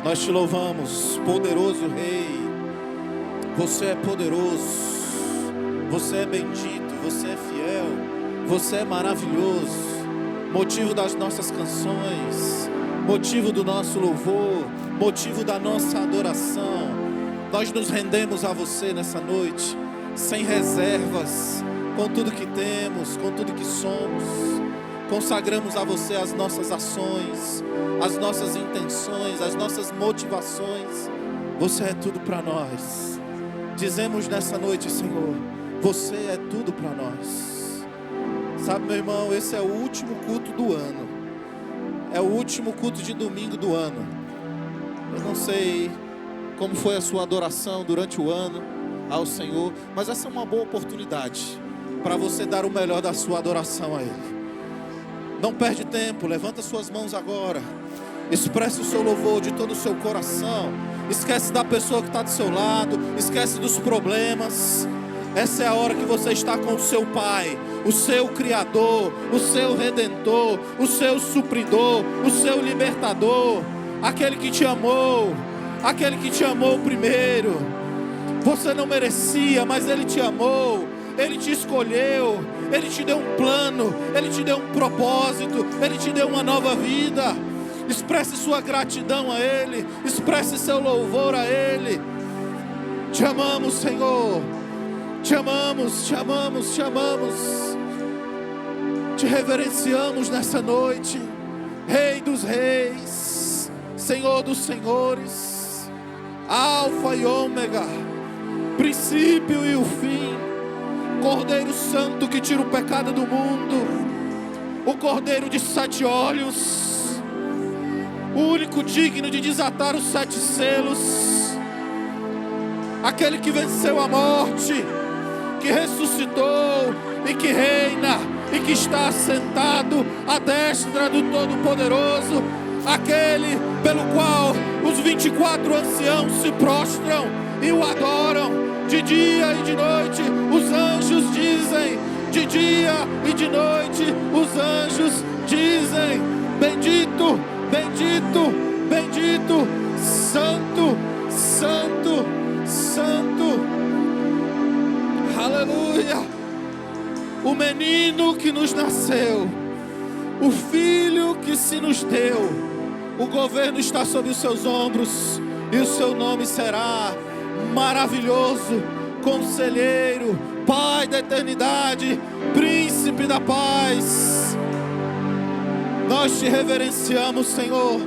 Nós te louvamos, poderoso Rei. Você é poderoso, você é bendito, você é fiel, você é maravilhoso, motivo das nossas canções, motivo do nosso louvor, motivo da nossa adoração. Nós nos rendemos a você nessa noite, sem reservas, com tudo que temos, com tudo que somos. Consagramos a você as nossas ações, as nossas intenções, as nossas motivações. Você é tudo para nós. Dizemos nessa noite, Senhor, você é tudo para nós. Sabe, meu irmão, esse é o último culto do ano. É o último culto de domingo do ano. Eu não sei como foi a sua adoração durante o ano ao Senhor, mas essa é uma boa oportunidade para você dar o melhor da sua adoração a Ele. Não perde tempo, levanta suas mãos agora. Expresse o seu louvor de todo o seu coração. Esquece da pessoa que está do seu lado, esquece dos problemas. Essa é a hora que você está com o seu Pai, o seu Criador, o seu Redentor, o seu Supridor, o seu Libertador, aquele que te amou primeiro. Você não merecia, mas Ele te amou, Ele te escolheu, Ele te deu um plano, Ele te deu um propósito, Ele te deu uma nova vida. Expresse sua gratidão a Ele, expresse seu louvor a Ele. Te amamos, Senhor. Te amamos, te amamos, te amamos. Te reverenciamos nessa noite, Rei dos reis, Senhor dos senhores, Alfa e Ômega, princípio e o fim, Cordeiro Santo que tira o pecado do mundo, o Cordeiro de 7 olhos, o único digno de desatar os 7 selos, aquele que venceu a morte, que ressuscitou e que reina e que está assentado à destra do Todo-Poderoso, aquele pelo qual os 24 anciãos se prostram e o adoram de dia e de noite. Os anjos dizem, de dia e de noite os anjos dizem: bendito, bendito, bendito, santo, santo, santo. Aleluia. O menino que nos nasceu, o filho que se nos deu, o governo está sobre os seus ombros, e o seu nome será Maravilhoso, Conselheiro, Pai da eternidade, Príncipe da paz. Nós te reverenciamos, Senhor.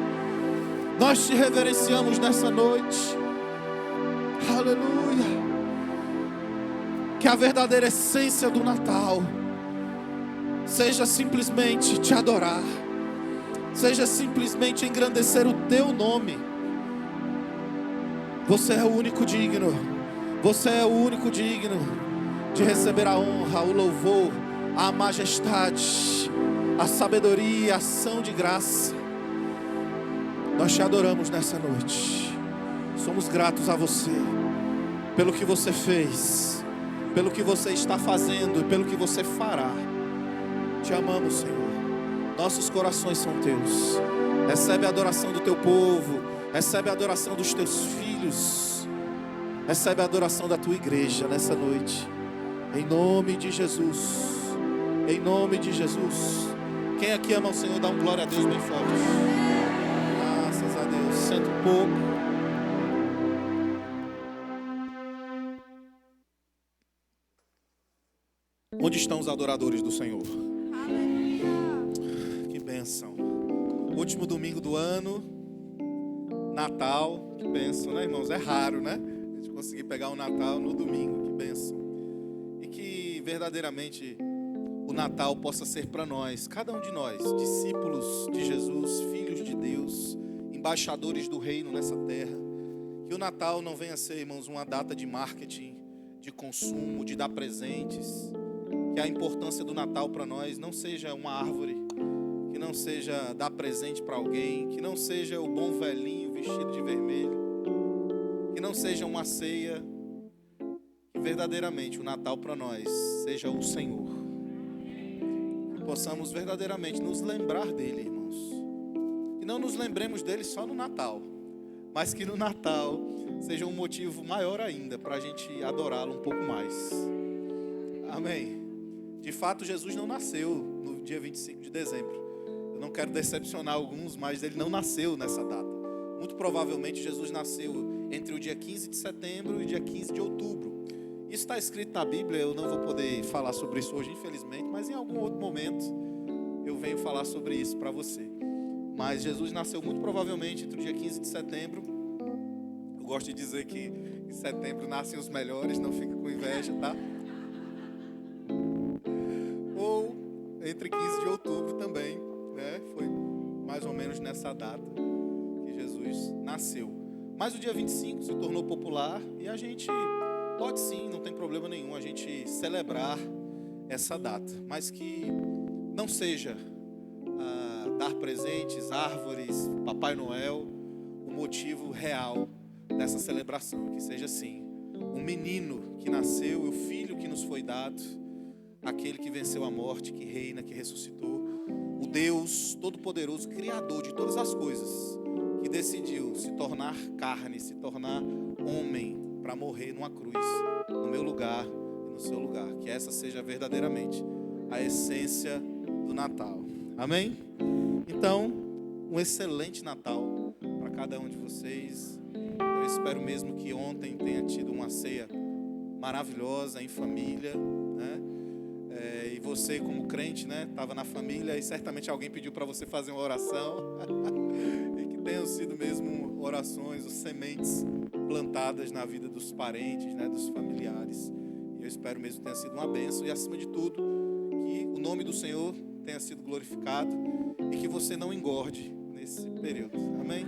Nós te reverenciamos nessa noite. Aleluia. Que a verdadeira essência do Natal seja simplesmente te adorar, seja simplesmente engrandecer o teu nome. Você é o único digno, você é o único digno de receber a honra, o louvor, a majestade, a sabedoria, a ação de graça. Nós te adoramos nessa noite. Somos gratos a você pelo que você fez, pelo que você está fazendo e pelo que você fará. Te amamos, Senhor. Nossos corações são teus. Recebe a adoração do teu povo, recebe a adoração dos teus filhos, recebe a adoração da tua igreja nessa noite, em nome de Jesus, em nome de Jesus. Quem aqui ama o Senhor, dá um glória a Deus bem forte. Graças a Deus. Senta um pouco. Onde estão os adoradores do Senhor? Que bênção. Último domingo do ano, Natal. Que bênção, né, irmãos? É raro, né? A gente conseguir pegar o Natal no domingo. Que bênção. E que verdadeiramente o Natal possa ser para nós, cada um de nós, discípulos de Jesus, filhos de Deus, embaixadores do reino nessa terra. Que o Natal não venha a ser, irmãos, uma data de marketing, de consumo, de dar presentes. Que a importância do Natal para nós não seja uma árvore, que não seja dar presente para alguém, que não seja o bom velhinho vestido de vermelho, que não seja uma ceia. Que verdadeiramente o Natal para nós seja o Senhor. Que possamos verdadeiramente nos lembrar dele, irmãos. Que não nos lembremos dele só no Natal, mas que no Natal seja um motivo maior ainda para a gente adorá-lo um pouco mais. Amém. De fato, Jesus não nasceu no dia 25 de dezembro. Eu não quero decepcionar alguns, mas ele não nasceu nessa data. Muito provavelmente Jesus nasceu entre o dia 15 de setembro e o dia 15 de outubro. Isso está escrito na Bíblia, eu não vou poder falar sobre isso hoje, infelizmente, mas em algum outro momento eu venho falar sobre isso para você. Mas Jesus nasceu muito provavelmente entre o dia 15 de setembro. Eu gosto de dizer que em setembro nascem os melhores, não fica com inveja, tá? Ou entre 15 de outubro também, né? Foi mais ou menos nessa data que Jesus nasceu. Mas o dia 25 se tornou popular e a gente pode sim, não tem problema nenhum a gente celebrar essa data, mas que não seja dar presentes, árvores, Papai Noel, o motivo real dessa celebração, que seja sim, um menino que nasceu, o filho que nos foi dado, aquele que venceu a morte, que reina, que ressuscitou, o Deus Todo-Poderoso, Criador de todas as coisas, que decidiu se tornar carne, se tornar homem, para morrer numa cruz, no meu lugar e no seu lugar. Que essa seja verdadeiramente a essência do Natal. Amém? Então, um excelente Natal para cada um de vocês. Eu espero mesmo que ontem tenha tido uma ceia maravilhosa em família, né? E você, como crente, né, estava na família e certamente alguém pediu para você fazer uma oração. E que tenham sido mesmo orações, os sementes plantadas na vida dos parentes, né, dos familiares. E eu espero mesmo que tenha sido uma bênção e, acima de tudo, que o nome do Senhor tenha sido glorificado e que você não engorde nesse período. Amém?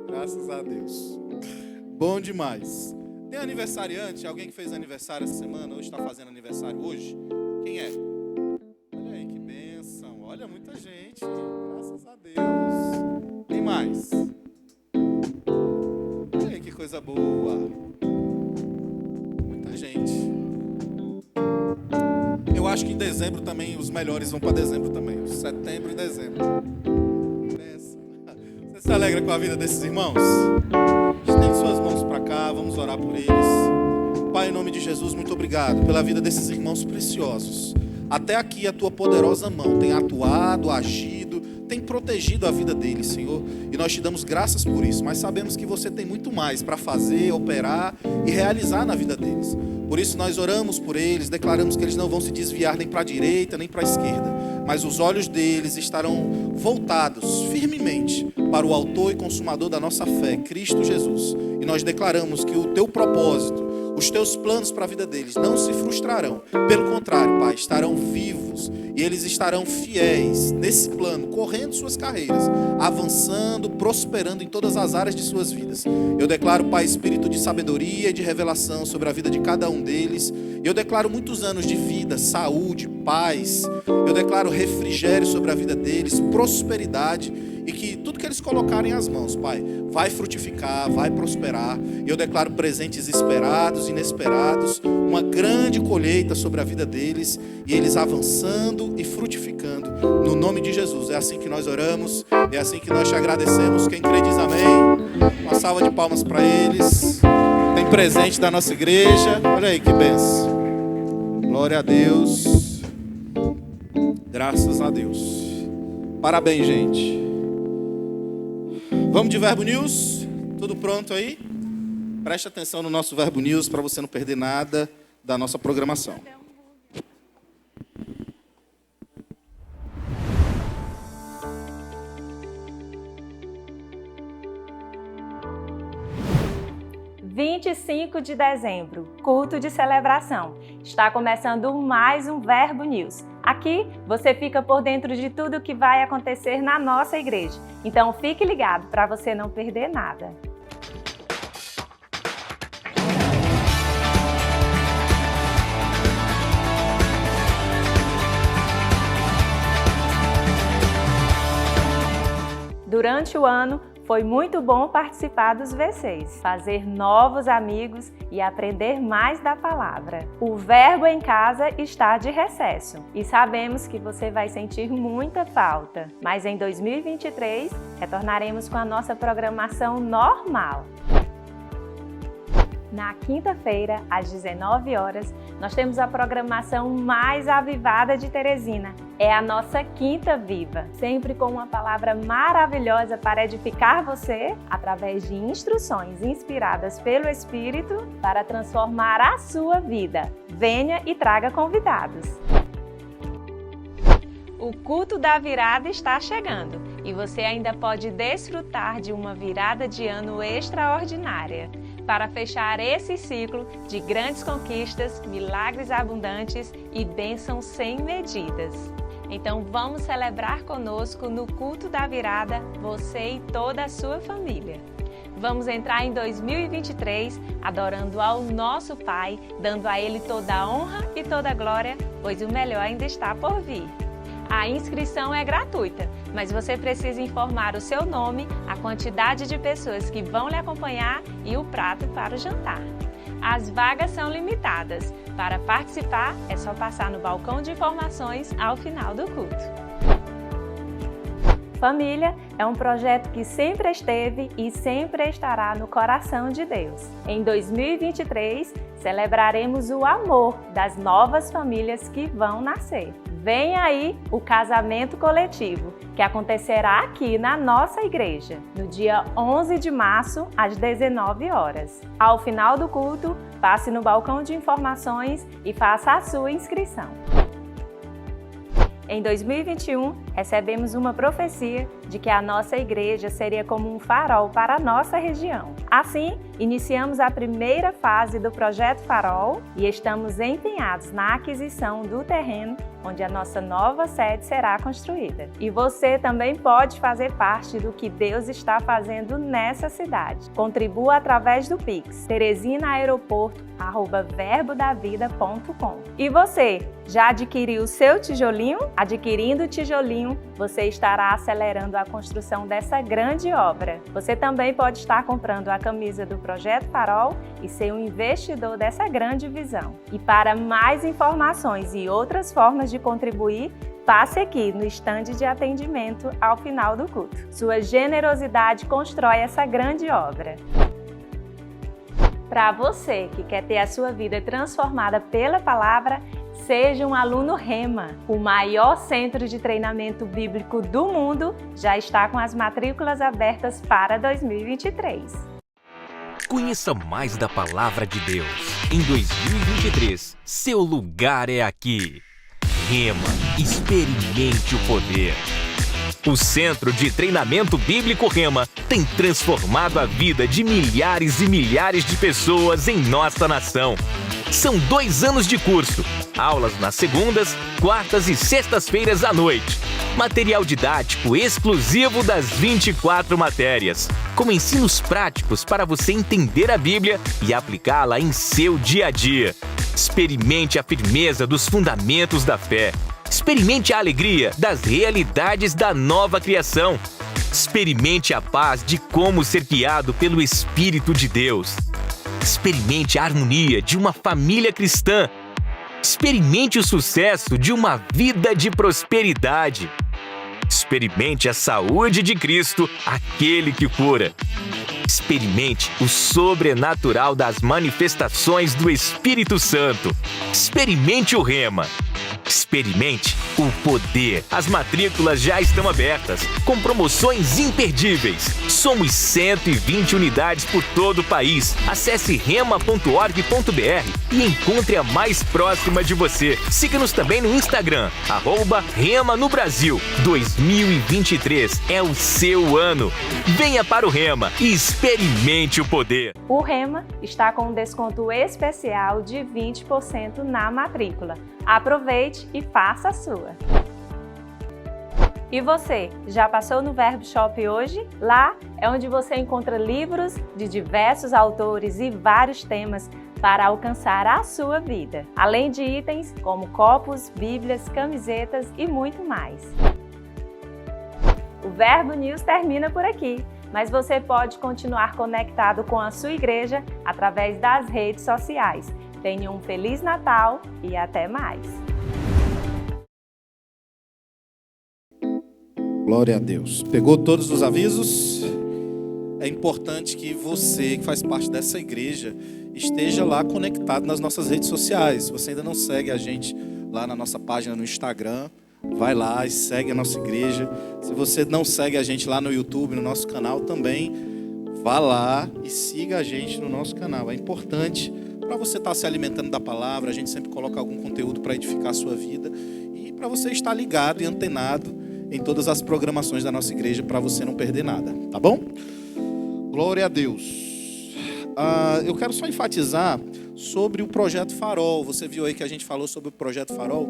Graças a Deus. Bom demais. Tem aniversariante? Alguém que fez aniversário essa semana? Hoje está fazendo aniversário hoje? Quem é? Olha aí, que bênção. Olha, muita gente. Graças a Deus. Tem mais? Olha aí, que coisa boa. Muita gente. Eu acho que em dezembro também, os melhores vão para dezembro também. Setembro e dezembro. Bênção. Você se alegra com a vida desses irmãos? Estende suas mãos para cá, vamos orar por eles. Pai, em nome de Jesus, muito obrigado pela vida desses irmãos preciosos. Até aqui a tua poderosa mão tem atuado, agido, tem protegido a vida deles, Senhor. E nós te damos graças por isso, mas sabemos que você tem muito mais para fazer, operar e realizar na vida deles. Por isso nós oramos por eles, declaramos que eles não vão se desviar nem para a direita, nem para a esquerda, mas os olhos deles estarão voltados firmemente para o autor e consumador da nossa fé, Cristo Jesus. E nós declaramos que o teu propósito, os teus planos para a vida deles não se frustrarão. Pelo contrário, Pai, estarão vivos e eles estarão fiéis nesse plano, correndo suas carreiras, avançando, prosperando em todas as áreas de suas vidas. Eu declaro, Pai, espírito de sabedoria e de revelação sobre a vida de cada um deles. Eu declaro muitos anos de vida, saúde, paz. Eu declaro refrigério sobre a vida deles, prosperidade. E que tudo que eles colocarem as mãos, Pai, vai frutificar, vai prosperar. Eu declaro presentes esperados, inesperados, uma grande colheita sobre a vida deles, e eles avançando e frutificando, no nome de Jesus. É assim que nós oramos, é assim que nós te agradecemos. Quem crê diz amém. Uma salva de palmas para eles. Tem presente da nossa igreja. Olha aí que bênção. Glória a Deus. Graças a Deus. Parabéns, gente. Vamos de Verbo News? Tudo pronto aí? Preste atenção no nosso Verbo News para você não perder nada da nossa programação. (25 de dezembro), culto de celebração. Está começando mais um Verbo News. Aqui você fica por dentro de tudo o que vai acontecer na nossa igreja. Então fique ligado para você não perder nada. Durante o ano, foi muito bom participar dos V6, fazer novos amigos e aprender mais da palavra. O Verbo em Casa está de recesso e sabemos que você vai sentir muita falta, mas em 2023 retornaremos com a nossa programação normal. Na quinta-feira, às 19 horas, nós temos a programação mais avivada de Teresina. É a nossa Quinta Viva, sempre com uma palavra maravilhosa para edificar você, através de instruções inspiradas pelo Espírito para transformar a sua vida. Venha e traga convidados. O culto da virada está chegando e você ainda pode desfrutar de uma virada de ano extraordinária. Para fechar esse ciclo de grandes conquistas, milagres abundantes e bênçãos sem medidas. Então vamos celebrar conosco no culto da virada, você e toda a sua família. Vamos entrar em 2023 adorando ao nosso Pai, dando a Ele toda a honra e toda a glória, pois o melhor ainda está por vir. A inscrição é gratuita, mas você precisa informar o seu nome, a quantidade de pessoas que vão lhe acompanhar e o prato para o jantar. As vagas são limitadas. Para participar, é só passar no balcão de informações ao final do culto. Família é um projeto que sempre esteve e sempre estará no coração de Deus. Em 2023, celebraremos o amor das novas famílias que vão nascer. Vem aí o casamento coletivo, que acontecerá aqui na nossa igreja, no dia 11 de março, às 19 horas. Ao final do culto, passe no balcão de informações e faça a sua inscrição. Em 2021, recebemos uma profecia de que a nossa igreja seria como um farol para a nossa região. Assim, iniciamos a primeira fase do Projeto Farol e estamos empenhados na aquisição do terreno onde a nossa nova sede será construída. E você também pode fazer parte do que Deus está fazendo nessa cidade. Contribua através do Pix, teresinaaeroporto@verbodavida.com. E você, já adquiriu o seu tijolinho? Adquirindo o tijolinho, você estará acelerando a construção dessa grande obra. Você também pode estar comprando a camisa do Projeto Farol e ser um investidor dessa grande visão. E para mais informações e outras formas de contribuir, passe aqui no estande de atendimento ao final do culto. Sua generosidade constrói essa grande obra. Para você que quer ter a sua vida transformada pela palavra, seja um aluno Rema. O maior centro de treinamento bíblico do mundo já está com as matrículas abertas para 2023. Conheça mais da Palavra de Deus. Em 2023, seu lugar é aqui. Rema, experimente o poder. O Centro de Treinamento Bíblico Rema tem transformado a vida de milhares e milhares de pessoas em nossa nação. São 2 anos de curso, aulas nas segundas, quartas e sextas-feiras à noite. Material didático exclusivo das 24 matérias, com ensinos práticos para você entender a Bíblia e aplicá-la em seu dia a dia. Experimente a firmeza dos fundamentos da fé. Experimente a alegria das realidades da nova criação. Experimente a paz de como ser guiado pelo Espírito de Deus. Experimente a harmonia de uma família cristã. Experimente o sucesso de uma vida de prosperidade. Experimente a saúde de Cristo, aquele que cura. Experimente o sobrenatural das manifestações do Espírito Santo. Experimente o Rema. Experimente o poder. As matrículas já estão abertas, com promoções imperdíveis. Somos 120 unidades por todo o país. Acesse rema.org.br e encontre a mais próxima de você. Siga-nos também no Instagram, @Rema no Brasil. 2023 é o seu ano. Venha para o Rema e experimente o poder. O Rema está com um desconto especial de 20% na matrícula. Aproveite e faça a sua. E você, já passou no Verbo Shop hoje? Lá é onde você encontra livros de diversos autores e vários temas para alcançar a sua vida, além de itens como copos, bíblias, camisetas e muito mais. O Verbo News termina por aqui. mas você pode continuar conectado com a sua igreja através das redes sociais. Tenha um Feliz Natal e até mais! Glória a Deus. Pegou todos os avisos? É importante que você, que faz parte dessa igreja, esteja lá conectado nas nossas redes sociais. Se você ainda não segue a gente lá na nossa página no Instagram, vai lá e segue a nossa igreja. Se você não segue a gente lá no YouTube, no nosso canal também, vá lá e siga a gente no nosso canal. É importante para você estar se alimentando da palavra. A gente sempre coloca algum conteúdo para edificar a sua vida e para você estar ligado e antenado em todas as programações da nossa igreja para você não perder nada, tá bom? Glória a Deus. Eu quero só enfatizar sobre o Projeto Farol. Você viu aí que a gente falou sobre o Projeto Farol?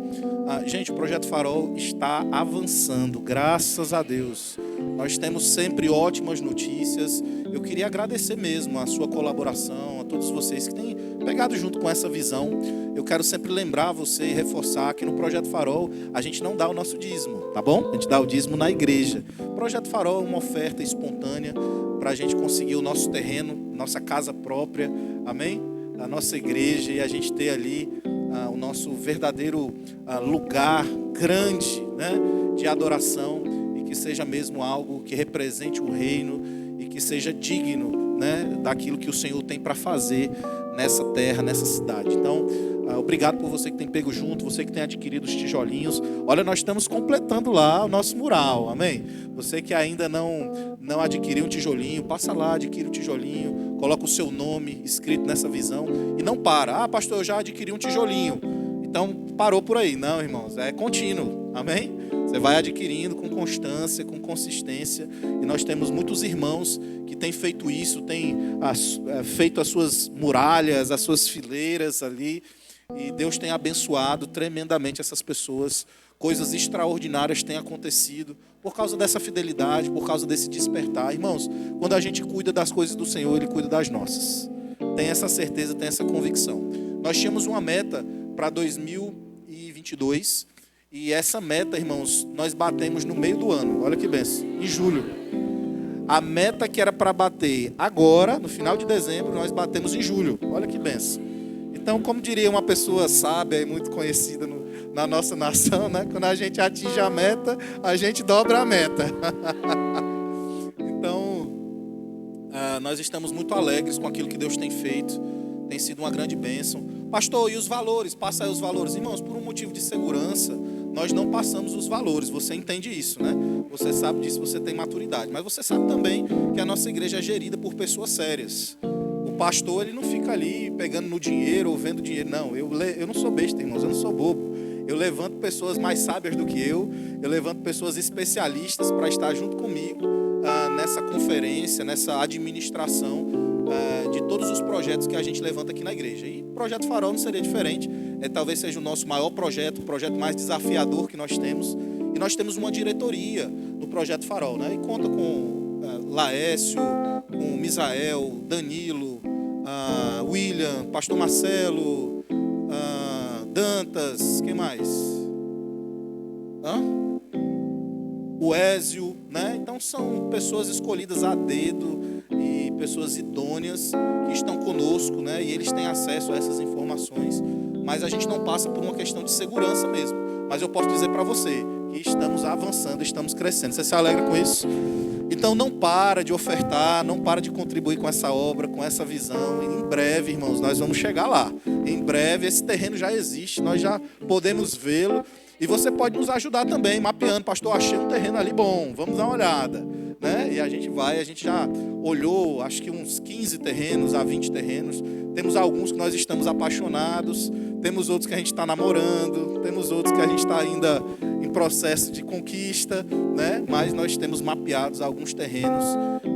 Gente, o Projeto Farol está avançando, graças a Deus. Nós temos sempre ótimas notícias. Eu queria agradecer mesmo a sua colaboração, a todos vocês que têm pegado junto com essa visão. Eu quero sempre lembrar você e reforçar que no Projeto Farol a gente não dá o nosso dízimo, tá bom? A gente dá o dízimo na igreja. O Projeto Farol é uma oferta espontânea para a gente conseguir o nosso terreno, nossa casa própria, amém? A nossa igreja e a gente ter ali o nosso verdadeiro lugar grande, né, de adoração e que seja mesmo algo que represente o reino e que seja digno, né, daquilo que o Senhor tem para fazer nessa terra, nessa cidade. Então, obrigado por você que tem pego junto, você que tem adquirido os tijolinhos. Olha, nós estamos completando lá o nosso mural, amém? Você que ainda não adquiriu um tijolinho, passa lá, adquire o tijolinho, coloca o seu nome escrito nessa visão e não para. Pastor, eu já adquiri um tijolinho. Então, parou por aí. Não, irmãos, é contínuo, amém? Você vai adquirindo com constância, com consistência. E nós temos muitos irmãos que têm feito isso, têm feito as suas muralhas, as suas fileiras ali. E Deus tem abençoado tremendamente essas pessoas. Coisas extraordinárias têm acontecido por causa dessa fidelidade, por causa desse despertar. Irmãos, quando a gente cuida das coisas do Senhor, Ele cuida das nossas. Tem essa certeza, tem essa convicção. Nós tínhamos uma meta para 2022. E essa meta, irmãos, nós batemos no meio do ano. Olha que bênção, em julho. A meta que era para bater agora, no final de dezembro, nós batemos em julho. Olha que bênção. Então, como diria uma pessoa sábia e muito conhecida na nossa nação, né? Quando a gente atinge a meta, a gente dobra a meta. Então, nós estamos muito alegres com aquilo que Deus tem feito. Tem sido uma grande bênção. Pastor, e os valores? Passa aí os valores. Irmãos, por um motivo de segurança, nós não passamos os valores. Você entende isso, né? Você sabe disso, você tem maturidade. Mas você sabe também que a nossa igreja é gerida por pessoas sérias. O pastor, ele não fica ali pegando no dinheiro ou vendo dinheiro. Não, eu não sou besta, irmãos, eu não sou bobo. Eu levanto pessoas mais sábias do que eu levanto pessoas especialistas para estar junto comigo nessa conferência, nessa administração de todos os projetos que a gente levanta aqui na igreja. E o Projeto Farol não seria diferente. Talvez seja o nosso maior projeto, o projeto mais desafiador que nós temos. E nós temos uma diretoria no Projeto Farol, né? E conta com Laécio, com Misael, Danilo, William, Pastor Marcelo, Dantas, quem mais? O Ézio, né? Então são pessoas escolhidas a dedo e pessoas idôneas que estão conosco, né? E eles têm acesso a essas informações. Mas a gente não passa por uma questão de segurança mesmo. Mas eu posso dizer para você que estamos avançando, estamos crescendo. Você se alegra com isso? Então não para de ofertar, não para de contribuir com essa obra, com essa visão. E em breve, irmãos, nós vamos chegar lá. Em breve, esse terreno já existe, nós já podemos vê-lo. E você pode nos ajudar também, mapeando. Pastor, achei um terreno ali bom, vamos dar uma olhada. Né? E a gente já olhou, acho que uns 15 terrenos a 20 terrenos. Temos alguns que nós estamos apaixonados, temos outros que a gente está namorando, temos outros que a gente está ainda em processo de conquista, né? Mas nós temos mapeados alguns terrenos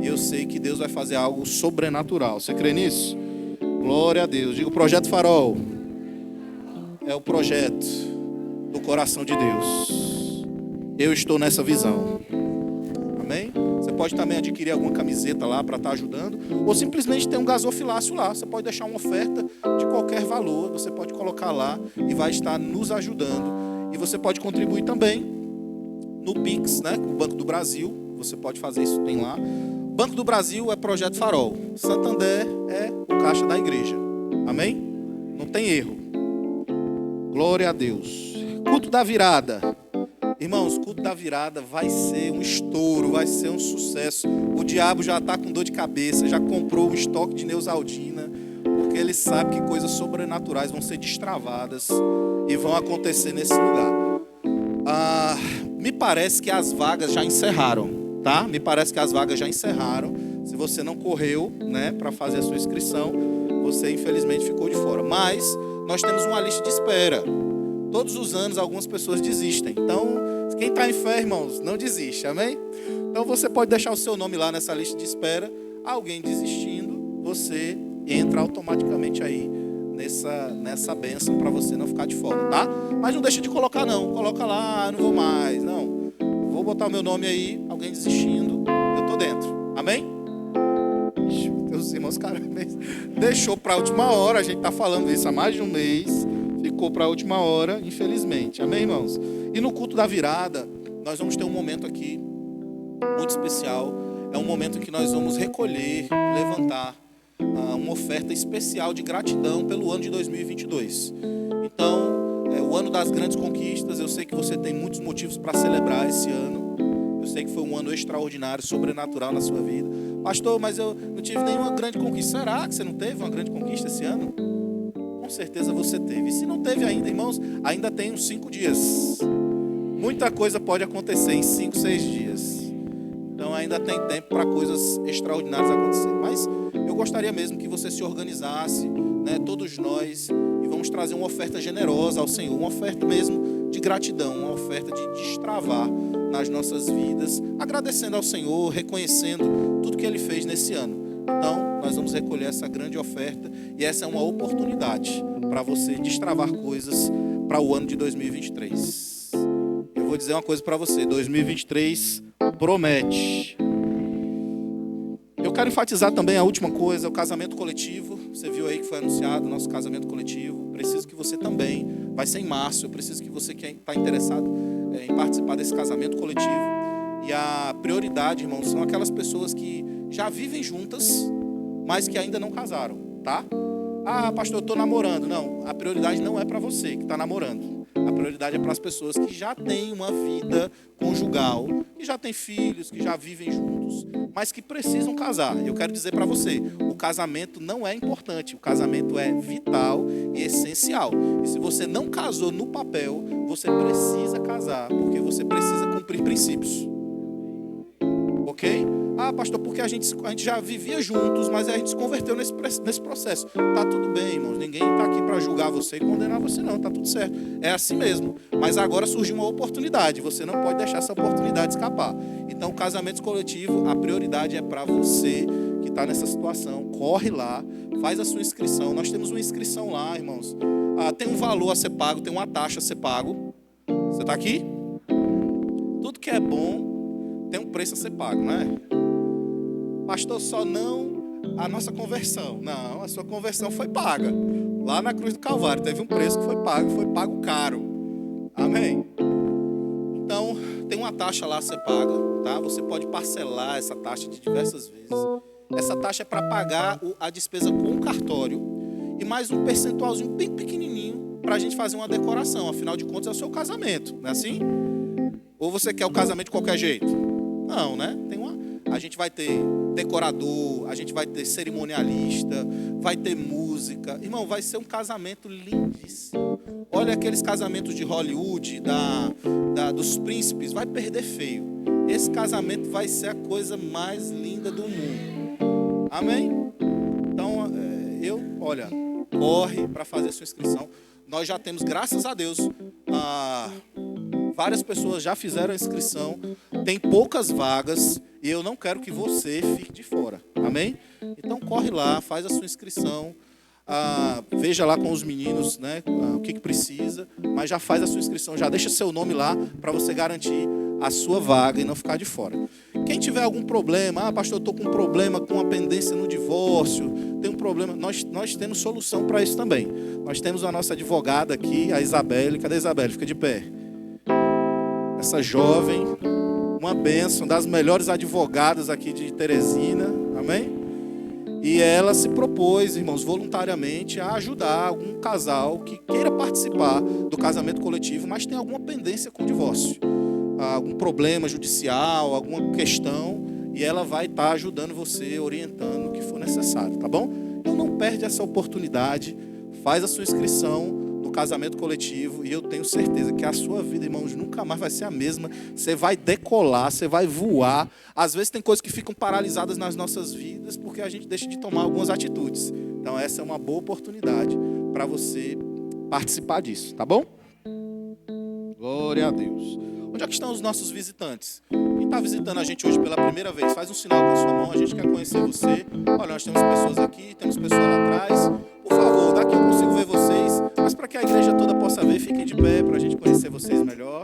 e eu sei que Deus vai fazer algo sobrenatural. Você crê nisso? Glória a Deus. Diga, o Projeto Farol é o projeto do coração de Deus. Eu estou nessa visão. Amém? Você pode também adquirir alguma camiseta lá para estar ajudando, ou simplesmente ter um gasofilácio lá. Você pode deixar uma oferta de qualquer valor, você pode colocar lá e vai estar nos ajudando. E você pode contribuir também no Pix, né? O Banco do Brasil, você pode fazer isso, tem lá. Banco do Brasil é Projeto Farol. Santander é o caixa da igreja. Amém? Não tem erro. Glória a Deus. Culto da virada. Irmãos, culto da virada vai ser um estouro, vai ser um sucesso. O diabo já está com dor de cabeça, já comprou o estoque de Neusaldina, porque ele sabe que coisas sobrenaturais vão ser destravadas e vão acontecer nesse lugar. Me parece que as vagas já encerraram, tá? Me parece que as vagas já encerraram. Se você não correu, né, para fazer a sua inscrição, você infelizmente ficou de fora. Mas nós temos uma lista de espera. Todos os anos algumas pessoas desistem. Então, quem está em fé, irmãos, não desiste, amém? Então você pode deixar o seu nome lá nessa lista de espera. Alguém desistindo, você entra automaticamente aí nessa bênção para você não ficar de fora, tá? Mas não deixa de colocar não. Coloca lá, não vou mais, não. Vou botar o meu nome aí, alguém desistindo, eu tô dentro, amém? Meus irmãos, cara, deixou para a última hora, a gente tá falando isso há mais de um mês. Ficou para a última hora, infelizmente. Amém, irmãos? E no culto da virada, nós vamos ter um momento aqui muito especial. É um momento em que nós vamos recolher, levantar uma oferta especial de gratidão pelo ano de 2022. Então, é o ano das grandes conquistas. Eu sei que você tem muitos motivos para celebrar esse ano. Eu sei que foi um ano extraordinário, sobrenatural na sua vida. Pastor, mas eu não tive nenhuma grande conquista. Será que você não teve uma grande conquista esse ano? Com certeza você teve. E se não teve ainda, irmãos, ainda tem uns 5 dias. Muita coisa pode acontecer em 5, 6 dias. Então ainda tem tempo para coisas extraordinárias acontecer. Mas eu gostaria mesmo que você se organizasse, né, todos nós, e vamos trazer uma oferta generosa ao Senhor. Uma oferta mesmo de gratidão, uma oferta de destravar nas nossas vidas, agradecendo ao Senhor, reconhecendo tudo que Ele fez nesse ano. Então, nós vamos recolher essa grande oferta e essa é uma oportunidade para você destravar coisas para o ano de 2023. Eu vou dizer uma coisa para você, 2023 promete. Eu quero enfatizar também a última coisa, o casamento coletivo. Você viu aí que foi anunciado o nosso casamento coletivo. Preciso que você também, vai ser em março, eu preciso que você que está interessado em participar desse casamento coletivo. E a prioridade, irmãos, são aquelas pessoas que já vivem juntas, mas que ainda não casaram, tá? Ah, pastor, eu estou namorando. Não, a prioridade não é para você que está namorando. A prioridade é para as pessoas que já têm uma vida conjugal, que já têm filhos, que já vivem juntos, mas que precisam casar. Eu quero dizer para você, o casamento não é importante, o casamento é vital e essencial. E se você não casou no papel, você precisa casar, porque você precisa cumprir princípios. Ok? Ah, pastor, porque a gente já vivia juntos, mas a gente se converteu nesse processo. Tá tudo bem, irmãos. Ninguém está aqui para julgar você e condenar você, não. Tá tudo certo. É assim mesmo. Mas agora surgiu uma oportunidade. Você não pode deixar essa oportunidade escapar. Então, o casamento coletivo, a prioridade é para você que está nessa situação. Corre lá, faz a sua inscrição. Nós temos uma inscrição lá, irmãos. Tem um valor a ser pago, tem uma taxa a ser pago. Você está aqui? Tudo que é bom tem um preço a ser pago, não é? Pastor, só não a nossa conversão. Não, a sua conversão foi paga. Lá na cruz do Calvário teve um preço que foi pago caro. Amém? Então, tem uma taxa lá a ser paga, tá? Você pode parcelar essa taxa de diversas vezes. Essa taxa é para pagar a despesa com o cartório e mais um percentualzinho bem pequenininho para a gente fazer uma decoração. Afinal de contas, é o seu casamento, não é assim? Ou você quer o casamento de qualquer jeito? Não, né? A gente vai ter decorador, a gente vai ter cerimonialista, vai ter música. Irmão, vai ser um casamento lindíssimo. Olha aqueles casamentos de Hollywood, dos príncipes, vai perder feio. Esse casamento vai ser a coisa mais linda do mundo. Amém? Então, olha, corre para fazer a sua inscrição. Nós já temos, graças a Deus, várias pessoas já fizeram a inscrição. Tem poucas vagas. E eu não quero que você fique de fora, amém? Então corre lá, faz a sua inscrição, veja lá com os meninos, né, o que precisa, mas já faz a sua inscrição, já deixa seu nome lá para você garantir a sua vaga e não ficar de fora. Quem tiver algum problema, pastor, eu estou com um problema com a pendência no divórcio, tem um problema, nós temos solução para isso também. Nós temos a nossa advogada aqui, a Isabelle. Cadê a Isabelle? Fica de pé. Essa jovem uma bênção, das melhores advogadas aqui de Teresina, amém? E ela se propôs, irmãos, voluntariamente a ajudar algum casal que queira participar do casamento coletivo, mas tem alguma pendência com o divórcio, algum problema judicial, alguma questão, e ela vai estar ajudando você, orientando o que for necessário, tá bom? Então não perde essa oportunidade, faz a sua inscrição no casamento coletivo e eu tenho certeza que a sua vida, irmãos, nunca mais vai ser a mesma. Você vai decolar, você vai voar. Às vezes tem coisas que ficam paralisadas nas nossas vidas porque a gente deixa de tomar algumas atitudes. Então essa é uma boa oportunidade para você participar disso, tá bom? Glória a Deus. Onde é que estão os nossos visitantes? Quem está visitando a gente hoje pela primeira vez, faz um sinal com a sua mão, a gente quer conhecer você. Olha, nós temos pessoas aqui, temos pessoas lá atrás. Por favor, daqui eu consigo ver vocês, mas para que a igreja toda possa ver, fiquem de pé para a gente conhecer vocês melhor.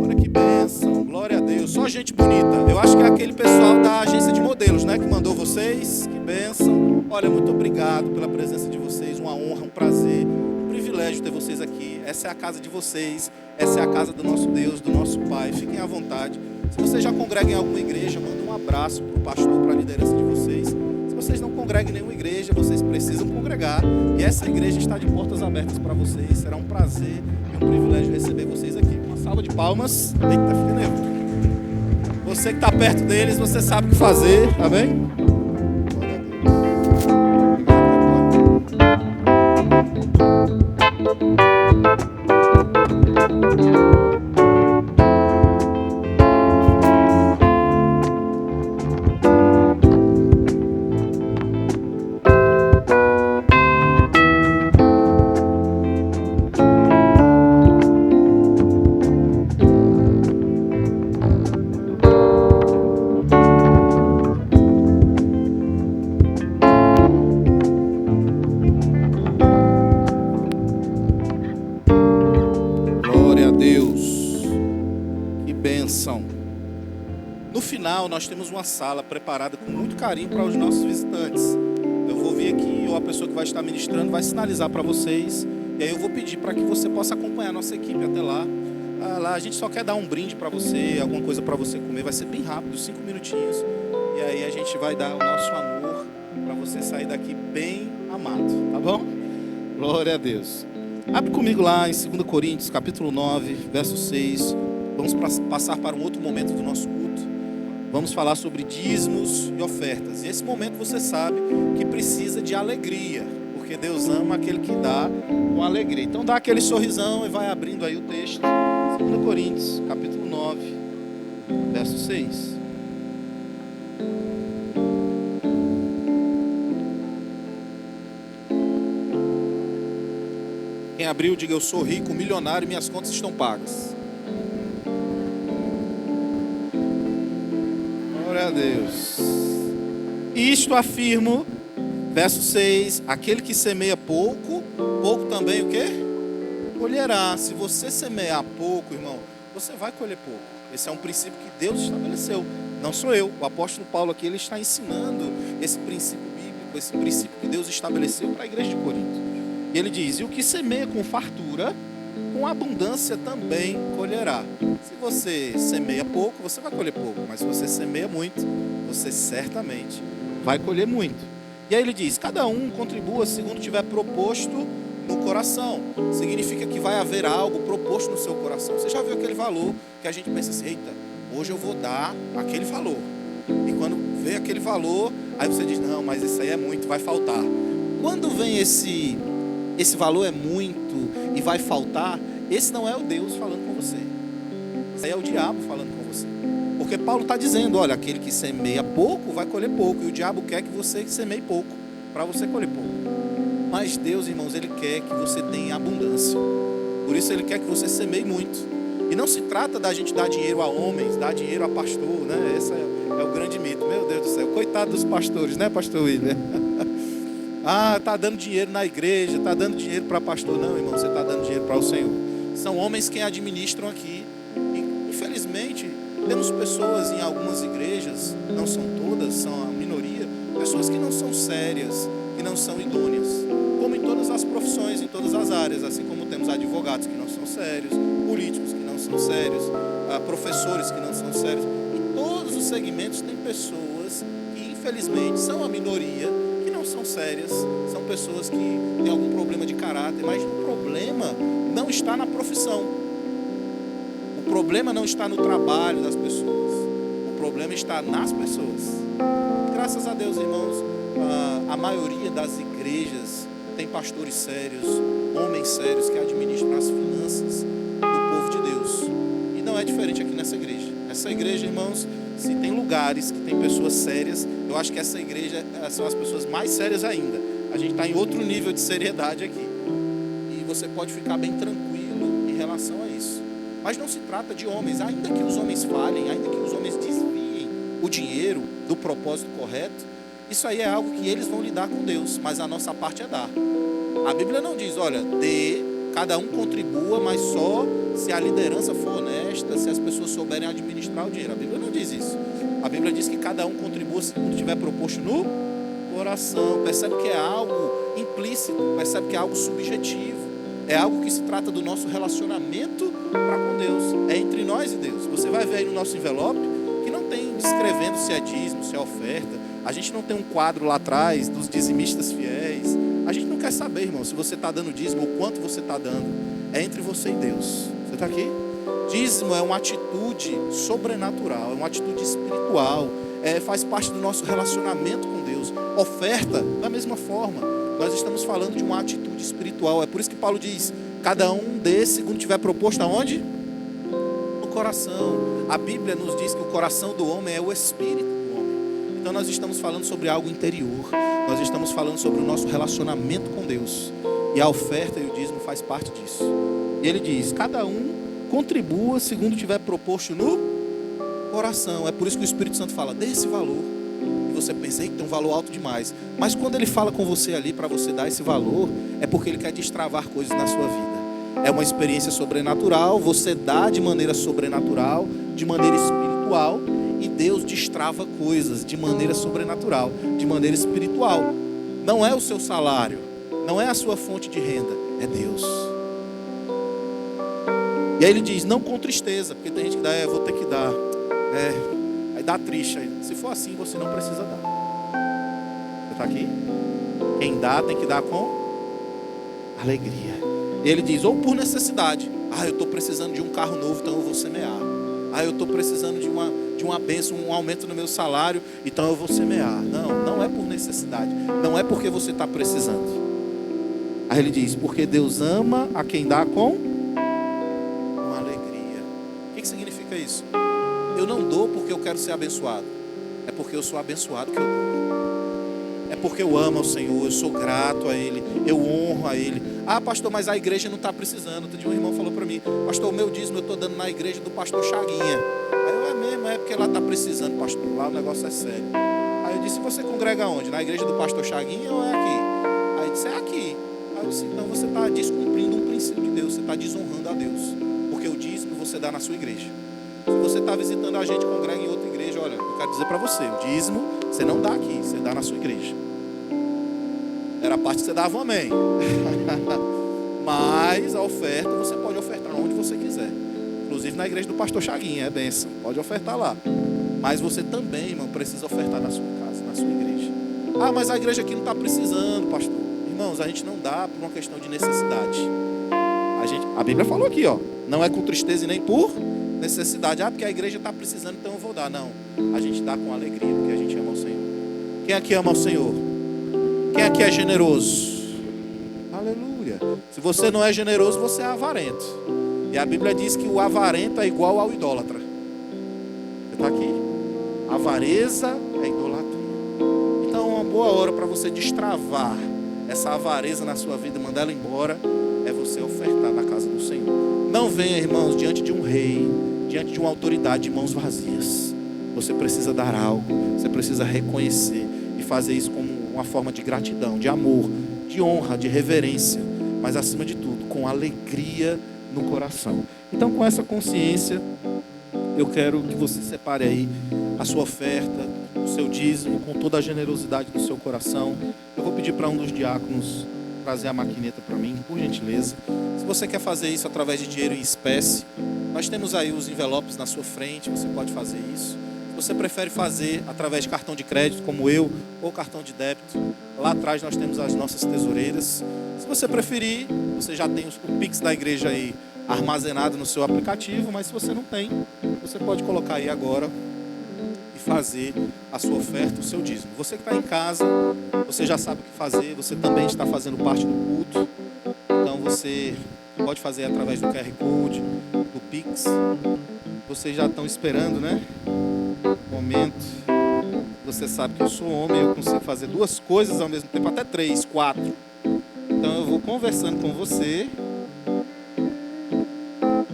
Olha que bênção, glória a Deus. Só gente bonita. Eu acho que é aquele pessoal da agência de modelos, né, que mandou vocês. Que bênção. Olha, muito obrigado pela presença de vocês. Uma honra, um prazer, um privilégio ter vocês aqui. Essa é a casa de vocês. Essa é a casa do nosso Deus, do nosso Pai. Fiquem à vontade. Se você já congrega em alguma igreja, manda um abraço para o pastor, para a liderança de vocês. Se vocês não congregam em nenhuma igreja, vocês precisam congregar. E essa igreja está de portas abertas para vocês. Será um prazer e um privilégio receber vocês aqui. Uma salva de palmas. Eita, fica nervoso. Você que está perto deles, você sabe o que fazer, tá bem? Nós temos uma sala preparada com muito carinho para os nossos visitantes. Eu vou vir aqui, ou a pessoa que vai estar ministrando vai sinalizar para vocês, e aí eu vou pedir para que você possa acompanhar a nossa equipe até lá. Lá a gente só quer dar um brinde para você, alguma coisa para você comer, vai ser bem rápido, 5 minutinhos, e aí a gente vai dar o nosso amor para você sair daqui bem amado, tá bom? Glória a Deus. Abre comigo lá em 2 Coríntios, capítulo 9, verso 6. Vamos passar para um outro momento do nosso culto. Vamos falar sobre dízimos e ofertas. E esse momento você sabe que precisa de alegria, porque Deus ama aquele que dá com alegria. Então dá aquele sorrisão e vai abrindo aí o texto. 2 Coríntios, capítulo 9, verso 6. Quem abriu, diga: eu sou rico, milionário e minhas contas estão pagas. Glória a Deus. Isto afirmo, verso 6, aquele que semeia pouco, pouco também o quê? Colherá. Se você semear pouco, irmão, você vai colher pouco. Esse é um princípio que Deus estabeleceu, não sou eu. O apóstolo Paulo aqui, ele está ensinando esse princípio bíblico, esse princípio que Deus estabeleceu para a igreja de Corinto. E ele diz: e o que semeia com fartura, com abundância também colherá. Se você semeia pouco, você vai colher pouco. Mas se você semeia muito, você certamente vai colher muito. E aí ele diz: cada um contribua segundo tiver proposto no coração. Significa que vai haver algo proposto no seu coração. Você já viu aquele valor que a gente pensa assim: eita, hoje eu vou dar aquele valor. E quando vê aquele valor, aí você diz: não, mas isso aí é muito, vai faltar. Quando vem esse valor é muito e vai faltar, esse não é o Deus falando com você. Esse aí é o diabo falando com você. Porque Paulo está dizendo: olha, aquele que semeia pouco vai colher pouco. E o diabo quer que você semeie pouco, para você colher pouco. Mas Deus, irmãos, Ele quer que você tenha abundância. Por isso Ele quer que você semeie muito. E não se trata da gente dar dinheiro a homens, dar dinheiro a pastor, né? Esse é o grande mito. Meu Deus do céu, coitado dos pastores, né, pastor William? Está dando dinheiro na igreja, está dando dinheiro para pastor. Não, irmão, você está dando dinheiro para o Senhor. São homens quem administram aqui. E, infelizmente, temos pessoas em algumas igrejas, não são todas, são a minoria, pessoas que não são sérias, que não são idôneas. Como em todas as profissões, em todas as áreas. Assim como temos advogados que não são sérios, políticos que não são sérios, professores que não são sérios. Em todos os segmentos tem pessoas que, infelizmente, são a minoria, que não são sérias, são pessoas que têm algum problema de caráter, mas o problema não está na profissão. O problema não está no trabalho das pessoas. O problema está nas pessoas. Graças a Deus, irmãos, a maioria das igrejas tem pastores sérios, homens sérios que administram as finanças do povo de Deus. E não é diferente aqui nessa igreja. Essa igreja, irmãos, se tem lugares que tem pessoas sérias, eu acho que essa igreja são as pessoas mais sérias ainda. A gente está em outro nível de seriedade aqui. E você pode ficar bem tranquilo em relação a isso. Mas não se trata de homens, ainda que os homens falhem, ainda que os homens desviem o dinheiro do propósito correto, isso aí é algo que eles vão lidar com Deus, mas a nossa parte é dar. A Bíblia não diz, olha, dê, cada um contribua, mas só se a liderança for honesta, se as pessoas souberem administrar o dinheiro. A Bíblia não diz isso. A Bíblia diz que cada um contribua segundo tiver proposto no coração. Percebe que é algo implícito, percebe que é algo subjetivo. É algo que se trata do nosso relacionamento para com Deus. É entre nós e Deus. Você vai ver aí no nosso envelope que não tem descrevendo se é dízimo, se é oferta. A gente não tem um quadro lá atrás dos dizimistas fiéis. A gente não quer saber, irmão, se você está dando dízimo ou quanto você está dando. É entre você e Deus. Você está aqui? Dízimo é uma atitude sobrenatural, é uma atitude espiritual. Faz parte do nosso relacionamento com Deus. Oferta, da mesma forma. Nós estamos falando de uma atitude espiritual. É por isso que Paulo diz, cada um dê segundo tiver proposto aonde? No coração. A Bíblia nos diz que o coração do homem é o espírito. Então nós estamos falando sobre algo interior. Nós estamos falando sobre o nosso relacionamento com Deus. E a oferta e o dízimo faz parte disso. E ele diz, cada um contribua segundo tiver proposto no coração. É por isso que o Espírito Santo fala, dê esse valor. E você pensa, que tem um valor alto demais. Mas quando ele fala com você ali para você dar esse valor, é porque ele quer destravar coisas na sua vida. É uma experiência sobrenatural, você dá de maneira sobrenatural, de maneira espiritual. E Deus destrava coisas de maneira sobrenatural, de maneira espiritual. Não é o seu salário, não é a sua fonte de renda, é Deus. E aí ele diz, não com tristeza, porque tem gente que dá, vou ter que dar. Aí dá triste. Se for assim, você não precisa dar. Você está aqui? Quem dá tem que dar com alegria. E ele diz, ou por necessidade. Eu estou precisando de um carro novo, então eu vou semear. Eu estou precisando de uma bênção, um aumento no meu salário, então eu vou semear. Não é por necessidade. Não é porque você está precisando. Aí ele diz, porque Deus ama a quem dá com alegria. O que significa isso? Eu não dou porque eu quero ser abençoado. É porque eu sou abençoado que eu dou. É porque eu amo ao Senhor, eu sou grato a Ele, eu honro a Ele. Pastor, mas a igreja não está precisando. Outro dia um irmão falou para mim, pastor, o meu dízimo eu estou dando na igreja do pastor Chaguinha. Aí eu, mesmo, é porque ela está precisando, pastor, lá o negócio é sério. Aí eu disse, você congrega onde? Na igreja do pastor Chaguinha ou é aqui? Aí ele disse, é aqui. Aí eu disse, então você está descumprindo um princípio de Deus, você está desonrando a Deus. Porque o dízimo você dá na sua igreja. Se você está visitando a gente, congrega em outra igreja, olha, eu quero dizer para você, o dízimo você não dá aqui, você dá na sua igreja. Era a parte que você dava, amém. Mas a oferta você pode ofertar onde você quiser. Inclusive na igreja do pastor Chaguinha, é bênção. Pode ofertar lá. Mas você também, irmão, precisa ofertar na sua casa, na sua igreja. Mas a igreja aqui não está precisando, pastor. Irmãos, a gente não dá por uma questão de necessidade. A Bíblia falou aqui, não é com tristeza e nem por necessidade. Porque a igreja está precisando, então eu vou dar. Não, a gente dá com alegria, porque a gente ama o Senhor. Quem aqui ama o Senhor? Quem aqui é generoso? Aleluia. Se você não é generoso, você é avarento. E a Bíblia diz que o avarento é igual ao idólatra. Você está aqui? Avareza é idolatria. Então uma boa hora para você destravar essa avareza na sua vida e mandar ela embora é você ofertar na casa do Senhor. Não venha, irmãos, diante de um rei, diante de uma autoridade de mãos vazias. Você precisa dar algo, você precisa reconhecer e fazer isso como uma forma de gratidão, de amor, de honra, de reverência, mas acima de tudo, com alegria no coração. Então, com essa consciência, eu quero que você separe aí a sua oferta, o seu dízimo, com toda a generosidade do seu coração. Eu vou pedir para um dos diáconos trazer a maquineta para mim, por gentileza. Se você quer fazer isso através de dinheiro em espécie, Nós temos aí os envelopes na sua frente, você pode fazer isso. Se você prefere fazer através de cartão de crédito, como eu, ou cartão de débito, lá atrás nós temos as nossas tesoureiras. Se você preferir, você já tem o Pix da igreja aí armazenado no seu aplicativo, mas se você não tem, você pode colocar aí agora e fazer a sua oferta, o seu dízimo. Você que está em casa, você já sabe o que fazer, você também está fazendo parte do culto, então você pode fazer através do QR Code, do Pix. Vocês já estão esperando, né? Momento. Você sabe que eu sou homem, eu consigo fazer duas coisas ao mesmo tempo, até 3, 4. Então eu vou conversando com você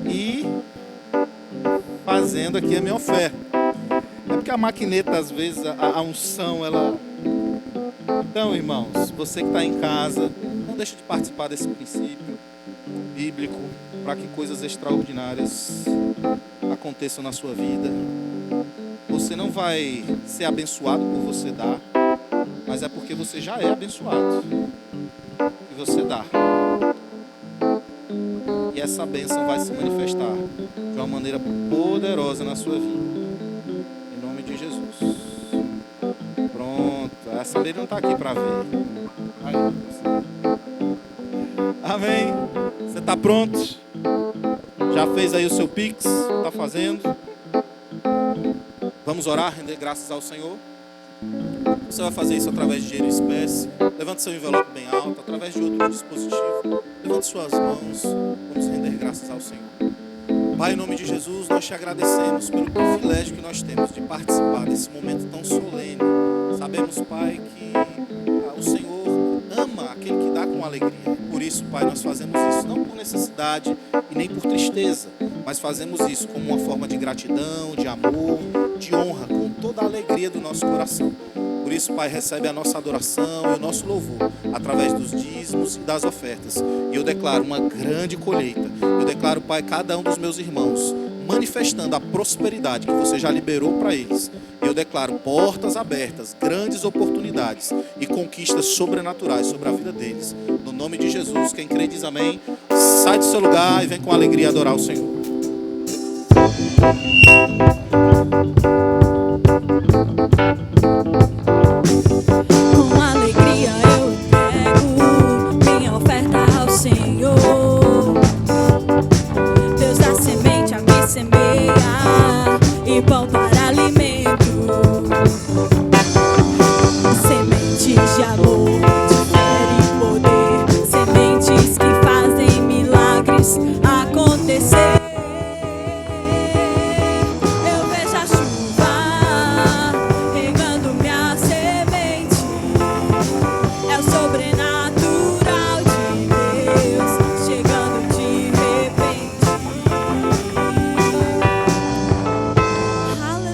e fazendo aqui a minha oferta. É porque a maquineta, às vezes, a unção, ela... Então, irmãos, você que está em casa, não deixe de participar desse princípio bíblico para que coisas extraordinárias aconteçam na sua vida. Você não vai ser abençoado por você dar, mas é porque você já é abençoado e você dá. E essa bênção vai se manifestar de uma maneira poderosa na sua vida. Em nome de Jesus. Pronto. Essa dele não está aqui para ver. Amém. Você está pronto? Já fez aí o seu Pix? Está fazendo? Vamos orar, render graças ao Senhor. Você vai fazer isso através de dinheiro em espécie. Levante seu envelope bem alto, através de outro dispositivo. Levante suas mãos. Vamos render graças ao Senhor. Pai, em nome de Jesus, nós te agradecemos pelo privilégio que nós temos de participar desse momento tão solene. Sabemos, Pai, que o Senhor ama aquele que dá com alegria. Por isso, Pai, nós fazemos isso não por necessidade e nem por tristeza, mas fazemos isso como uma forma de gratidão, de amor, de honra, com toda a alegria do nosso coração. Por isso, Pai, recebe a nossa adoração e o nosso louvor através dos dízimos e das ofertas. E eu declaro uma grande colheita. Eu declaro, Pai, cada um dos meus irmãos manifestando a prosperidade que você já liberou para eles. Eu declaro portas abertas, grandes oportunidades e conquistas sobrenaturais sobre a vida deles. No nome de Jesus, quem crê diz amém. Sai do seu lugar e vem com alegria adorar o Senhor. Com alegria eu entrego minha oferta ao Senhor. Deus dá semente a quem semeia e pão para alimento. Sementes de amor, de fé e poder, sementes que fazem milagres acontecer. Eu vejo a chuva regando minha semente. É o sobrenatural de Deus chegando de repente. Aleluia.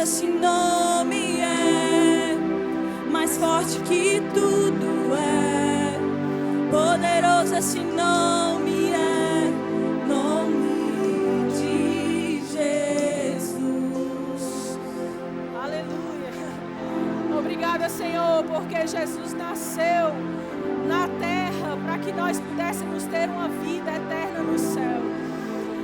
Poderoso esse nome é, mais forte que tudo é. Poderoso esse nome é, nome de Jesus. Aleluia. Obrigada, Senhor, porque Jesus nasceu na terra para que nós pudéssemos ter uma vida eterna no céu.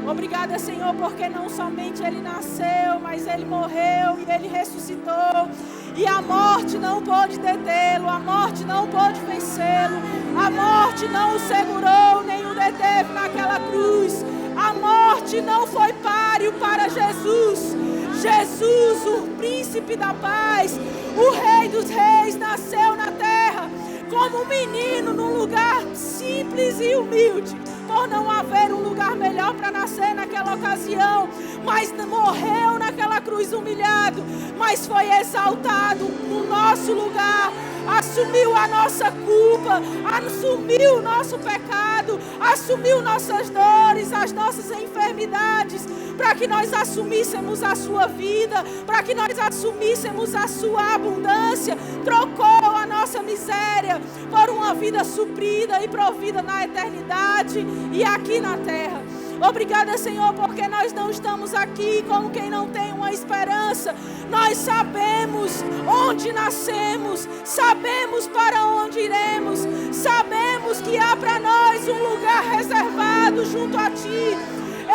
Obrigada, Senhor, porque não somente Ele nasceu, mas Ele morreu e Ele ressuscitou. E a morte não pôde detê-lo, a morte não pôde vencê-lo, a morte não o segurou, nem o deteve naquela cruz. A morte não foi páreo para Jesus. Jesus, o príncipe da paz, o rei dos reis, nasceu na terra como um menino num lugar simples e humilde, por não haver um lugar melhor para nascer naquela ocasião, mas morreu naquela cruz humilhado, mas foi exaltado no nosso lugar, assumiu a nossa culpa, assumiu o nosso pecado, assumiu nossas dores, as nossas enfermidades, para que nós assumíssemos a sua vida, para que nós assumíssemos a sua abundância, trocou a nossa miséria por uma vida suprida e provida na eternidade e aqui na terra. Obrigada, Senhor, porque nós não estamos aqui como quem não tem uma esperança. Nós sabemos onde nascemos, sabemos para onde iremos, sabemos que há para nós um lugar reservado junto a Ti.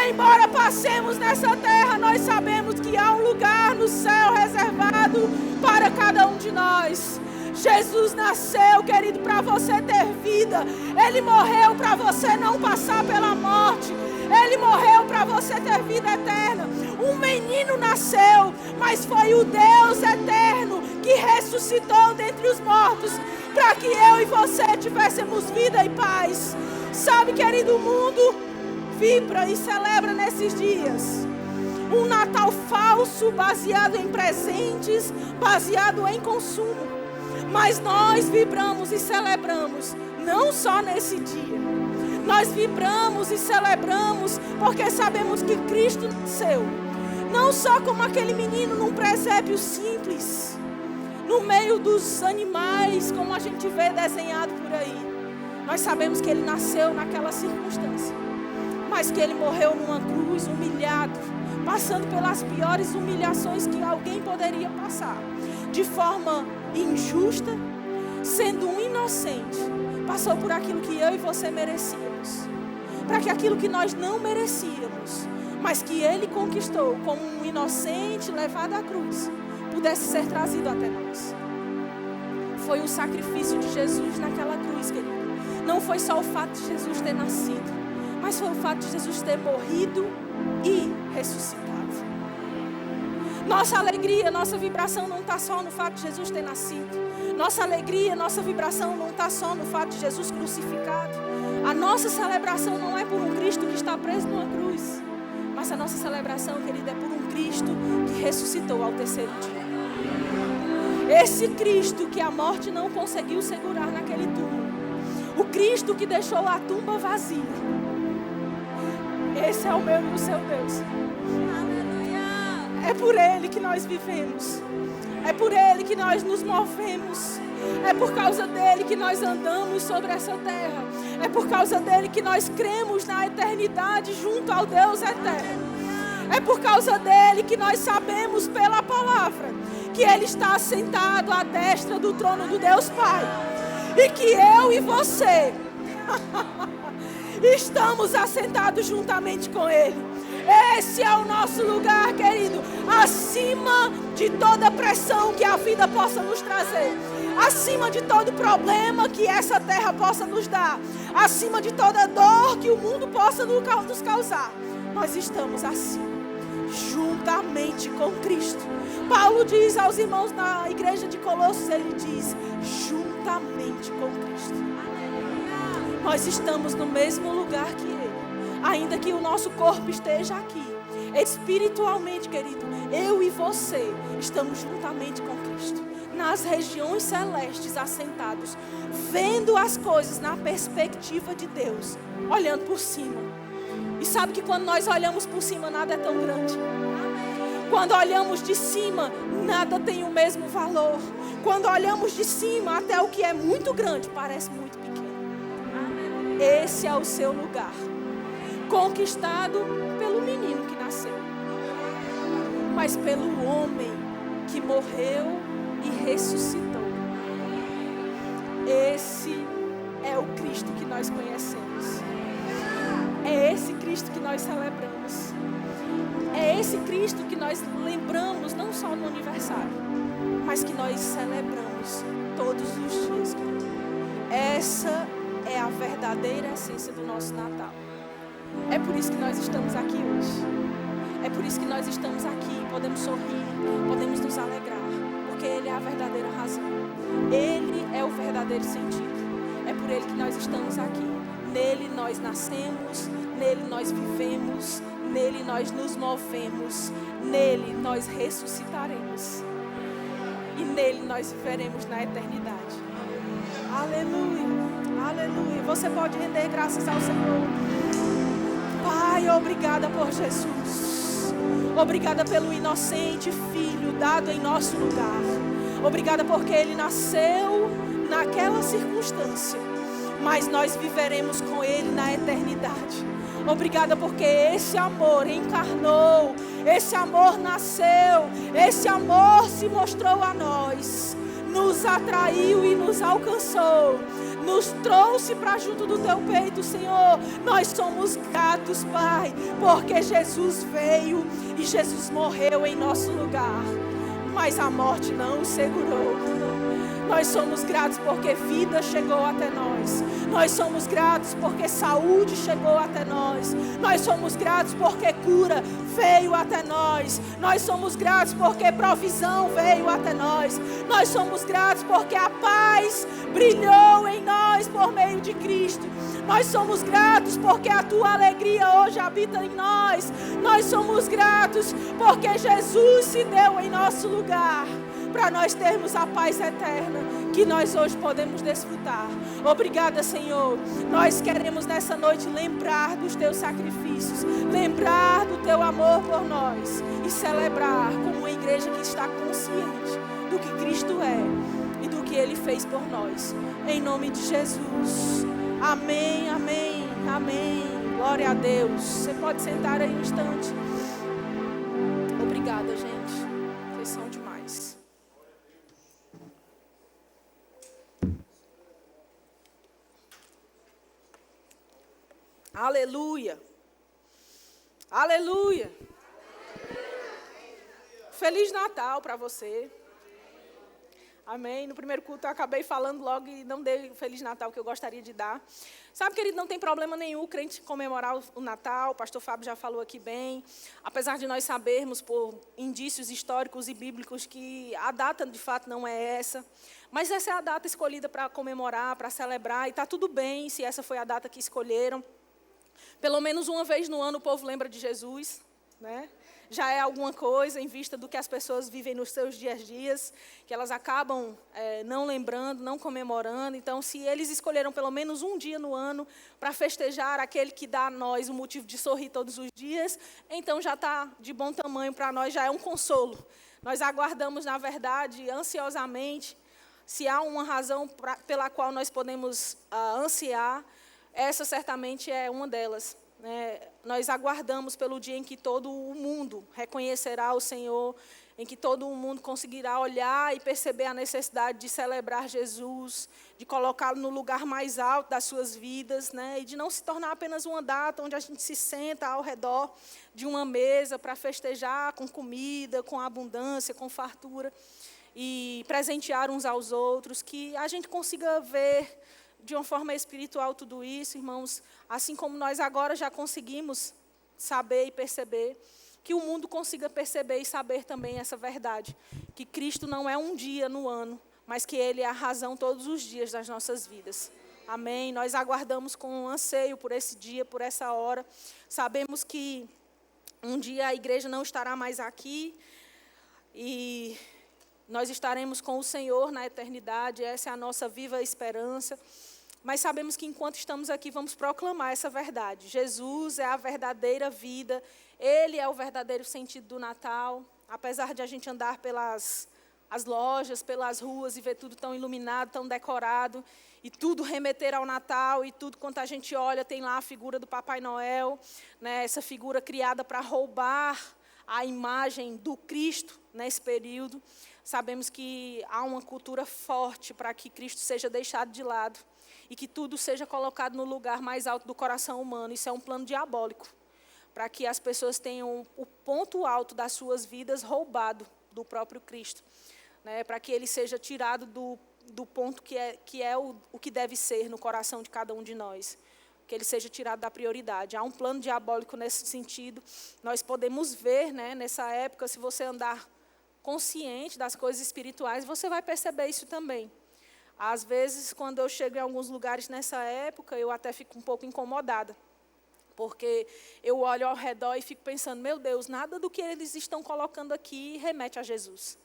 Embora passemos nessa terra, nós sabemos que há um lugar no céu reservado para cada um de nós. Jesus nasceu, querido, para você ter vida. Ele morreu para você não passar pela morte. Ele morreu para você ter vida eterna. Um menino nasceu, mas foi o Deus eterno que ressuscitou dentre os mortos, para que eu e você tivéssemos vida e paz. Sabe, querido, o mundo vibra e celebra nesses dias um Natal falso, baseado em presentes, baseado em consumo. Mas nós vibramos e celebramos não só nesse dia. Nós vibramos e celebramos porque sabemos que Cristo nasceu. Não só como aquele menino num presépio simples, no meio dos animais, como a gente vê desenhado por aí. Nós sabemos que Ele nasceu naquela circunstância, mas que Ele morreu numa cruz, humilhado, passando pelas piores humilhações que alguém poderia passar, de forma injusta, sendo um inocente, passou por aquilo que eu e você merecíamos, para que aquilo que nós não merecíamos, mas que Ele conquistou como um inocente levado à cruz, pudesse ser trazido até nós. Foi o sacrifício de Jesus naquela cruz, querido. Não foi só o fato de Jesus ter nascido, mas foi o fato de Jesus ter morrido e ressuscitado. Nossa alegria, nossa vibração não está só no fato de Jesus ter nascido. Nossa alegria, nossa vibração não está só no fato de Jesus crucificado. A nossa celebração não é por um Cristo que está preso numa cruz, mas a nossa celebração, querida, é por um Cristo que ressuscitou ao terceiro dia. Esse Cristo que a morte não conseguiu segurar naquele túmulo. O Cristo que deixou a tumba vazia. Esse é o meu e o seu Deus. É por Ele que nós vivemos. É por Ele que nós nos movemos. É por causa dEle que nós andamos sobre essa terra. É por causa dEle que nós cremos na eternidade junto ao Deus eterno. É por causa dEle que nós sabemos pela palavra que Ele está assentado à destra do trono do Deus Pai. E que eu e você estamos assentados juntamente com Ele. Esse é o nosso lugar, querido, acima de toda pressão que a vida possa nos trazer, acima de todo problema que essa terra possa nos dar, acima de toda dor que o mundo possa nos causar. Nós estamos acima, juntamente com Cristo. Paulo diz aos irmãos na igreja de Colossos, ele diz, juntamente com Cristo. Nós estamos no mesmo lugar que Ele. Ainda que o nosso corpo esteja aqui, espiritualmente, querido, eu e você estamos juntamente com Cristo, nas regiões celestes, assentados, vendo as coisas na perspectiva de Deus, olhando por cima. E sabe que quando nós olhamos por cima, nada é tão grande. Quando olhamos de cima, nada tem o mesmo valor. Quando olhamos de cima, até o que é muito grande parece muito pequeno. Esse é o seu lugar, conquistado pelo menino que nasceu, mas pelo homem que morreu e ressuscitou. Esse é o Cristo que nós conhecemos. É esse Cristo que nós celebramos. É esse Cristo que nós lembramos não só no aniversário, mas que nós celebramos todos os dias. Essa é a verdadeira essência do nosso Natal. É por isso que nós estamos aqui hoje. É por isso que nós estamos aqui, podemos sorrir, podemos nos alegrar, porque Ele é a verdadeira razão. Ele é o verdadeiro sentido. É por Ele que nós estamos aqui. Nele nós nascemos, nele nós vivemos, nele nós nos movemos, nele nós ressuscitaremos e nele nós viveremos na eternidade. Aleluia, aleluia. Você pode render graças ao Senhor. Pai, obrigada por Jesus. Obrigada pelo inocente Filho dado em nosso lugar. Obrigada porque Ele nasceu naquela circunstância, mas nós viveremos com Ele na eternidade. Obrigada porque esse amor encarnou, esse amor nasceu, esse amor se mostrou a nós, nos atraiu e nos alcançou, nos trouxe para junto do Teu peito, Senhor. Nós somos gratos, Pai, porque Jesus veio e Jesus morreu em nosso lugar, mas a morte não o segurou. Nós somos gratos porque vida chegou até nós. Nós somos gratos porque saúde chegou até nós. Nós somos gratos porque cura veio até nós. Nós somos gratos porque provisão veio até nós. Nós somos gratos porque a paz brilhou em nós por meio de Cristo. Nós somos gratos porque a Tua alegria hoje habita em nós. Nós somos gratos porque Jesus se deu em nosso lugar, para nós termos a paz eterna que nós hoje podemos desfrutar. Obrigada, Senhor. Nós queremos nessa noite lembrar dos Teus sacrifícios, lembrar do Teu amor por nós e celebrar como uma igreja que está consciente do que Cristo é e do que Ele fez por nós. Em nome de Jesus. Amém, amém, amém. Glória a Deus. Você pode sentar aí um instante. Obrigada, gente. Vocês são demais. Aleluia. Aleluia. Feliz Natal para você. Amém. No primeiro culto eu acabei falando logo e não dei o Feliz Natal que eu gostaria de dar. Sabe, querido, não tem problema nenhum o crente comemorar o Natal. O pastor Fábio já falou aqui bem. Apesar de nós sabermos por indícios históricos e bíblicos que a data de fato não é essa. Mas essa é a data escolhida para comemorar, para celebrar. E está tudo bem se essa foi a data que escolheram. Pelo menos uma vez no ano o povo lembra de Jesus, né? Já é alguma coisa em vista do que as pessoas vivem nos seus dias, que elas acabam não lembrando, não comemorando. Então, se eles escolheram pelo menos um dia no ano para festejar aquele que dá a nós o motivo de sorrir todos os dias, então já está de bom tamanho para nós, já é um consolo. Nós aguardamos, na verdade, ansiosamente, se há uma razão pela qual nós podemos ansiar, essa certamente é uma delas. Nós aguardamos pelo dia em que todo o mundo reconhecerá o Senhor, em que todo o mundo conseguirá olhar e perceber a necessidade de celebrar Jesus, de colocá-lo no lugar mais alto das suas vidas, e de não se tornar apenas uma data onde a gente se senta ao redor de uma mesa para festejar com comida, com abundância, com fartura e presentear uns aos outros, que a gente consiga ver de uma forma espiritual tudo isso, irmãos, assim como nós agora já conseguimos saber e perceber, que o mundo consiga perceber e saber também essa verdade, que Cristo não é um dia no ano, mas que Ele é a razão todos os dias das nossas vidas. Amém? Nós aguardamos com anseio por esse dia, por essa hora. Sabemos que um dia a igreja não estará mais aqui e nós estaremos com o Senhor na eternidade, essa é a nossa viva esperança. Mas sabemos que enquanto estamos aqui, vamos proclamar essa verdade. Jesus é a verdadeira vida, Ele é o verdadeiro sentido do Natal. apesar de a gente andar pelas as lojas, pelas ruas e ver tudo tão iluminado, tão decorado, e tudo remeter ao Natal, e tudo quanto a gente olha tem lá a figura do Papai Noel, né, essa figura criada para roubar a imagem do Cristo nesse período. Sabemos que há uma cultura forte para que Cristo seja deixado de lado e que tudo seja colocado no lugar mais alto do coração humano. Isso é um plano diabólico, para que as pessoas tenham o ponto alto das suas vidas roubado do próprio Cristo, né, para que ele seja tirado do ponto que é o que deve ser no coração de cada um de nós, que ele seja tirado da prioridade. Há um plano diabólico nesse sentido. Nós podemos ver, né, nessa época, se você andar consciente das coisas espirituais, você vai perceber isso também. Às vezes, quando eu chego em alguns lugares nessa época, eu até fico um pouco incomodada, porque eu olho ao redor e fico pensando, meu Deus, nada do que eles estão colocando aqui remete a Jesus.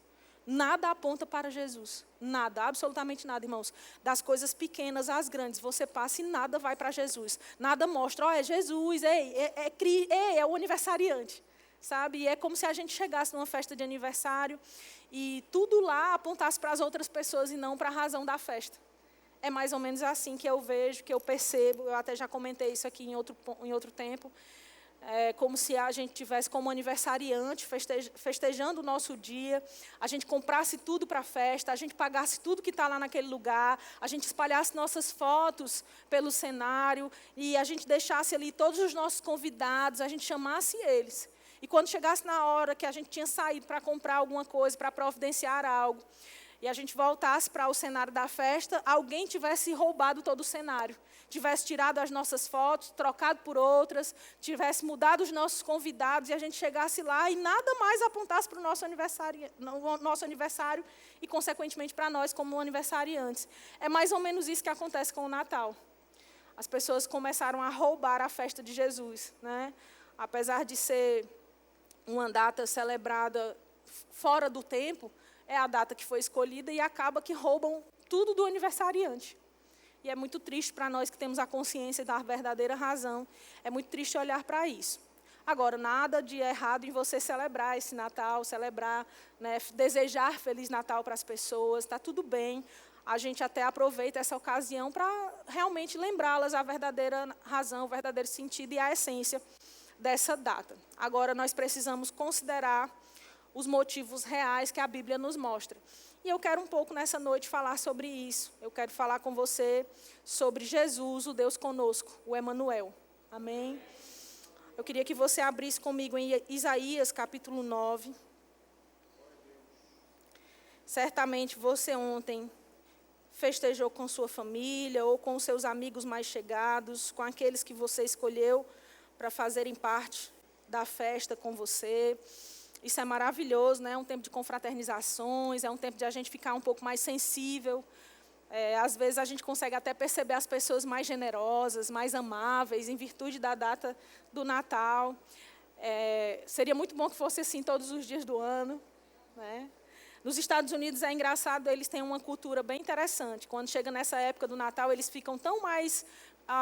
Nada aponta para Jesus. Nada, absolutamente nada, irmãos. Das coisas pequenas às grandes, você passa e nada vai para Jesus. Nada mostra, é Jesus, é o aniversariante. Sabe? E é como se a gente chegasse numa festa de aniversário e tudo lá apontasse para as outras pessoas e não para a razão da festa. É mais ou menos assim que eu vejo, que eu percebo. Eu até já comentei isso aqui em outro tempo. É como se a gente tivesse como aniversariante, festejando o nosso dia, a gente comprasse tudo para a festa, a gente pagasse tudo que está lá naquele lugar, a gente espalhasse nossas fotos pelo cenário e a gente deixasse ali todos os nossos convidados, a gente chamasse eles. E quando chegasse na hora que a gente tinha saído para comprar alguma coisa, para providenciar algo, e a gente voltasse para o cenário da festa, alguém tivesse roubado todo o cenário, tivesse tirado as nossas fotos, trocado por outras, tivesse mudado os nossos convidados, e a gente chegasse lá e nada mais apontasse para o nosso aniversário e, consequentemente, para nós como aniversariantes. É mais ou menos isso que acontece com o Natal. As pessoas começaram a roubar a festa de Jesus, né? Apesar de ser uma data celebrada fora do tempo, é a data que foi escolhida e acaba que roubam tudo do aniversariante. E é muito triste para nós que temos a consciência da verdadeira razão, é muito triste olhar para isso. Agora, nada de errado em você celebrar esse Natal, celebrar, né, desejar Feliz Natal para as pessoas, está tudo bem. A gente até aproveita essa ocasião para realmente lembrá-las a verdadeira razão, o verdadeiro sentido e a essência dessa data. Agora, nós precisamos considerar os motivos reais que a Bíblia nos mostra. E eu quero um pouco nessa noite falar sobre isso. Eu quero falar com você sobre Jesus, o Deus conosco, o Emanuel. Amém? Eu queria que você abrisse comigo em Isaías, capítulo 9. Certamente você ontem festejou com sua família ou com seus amigos mais chegados, com aqueles que você escolheu para fazerem parte da festa com você. Isso é maravilhoso, né? É um tempo de confraternizações, é um tempo de a gente ficar um pouco mais sensível. Às vezes a gente consegue até perceber as pessoas mais generosas, mais amáveis, em virtude da data do Natal. Seria muito bom que fosse assim todos os dias do ano, né? Nos Estados Unidos é engraçado, eles têm uma cultura bem interessante. Quando chega nessa época do Natal, eles ficam tão mais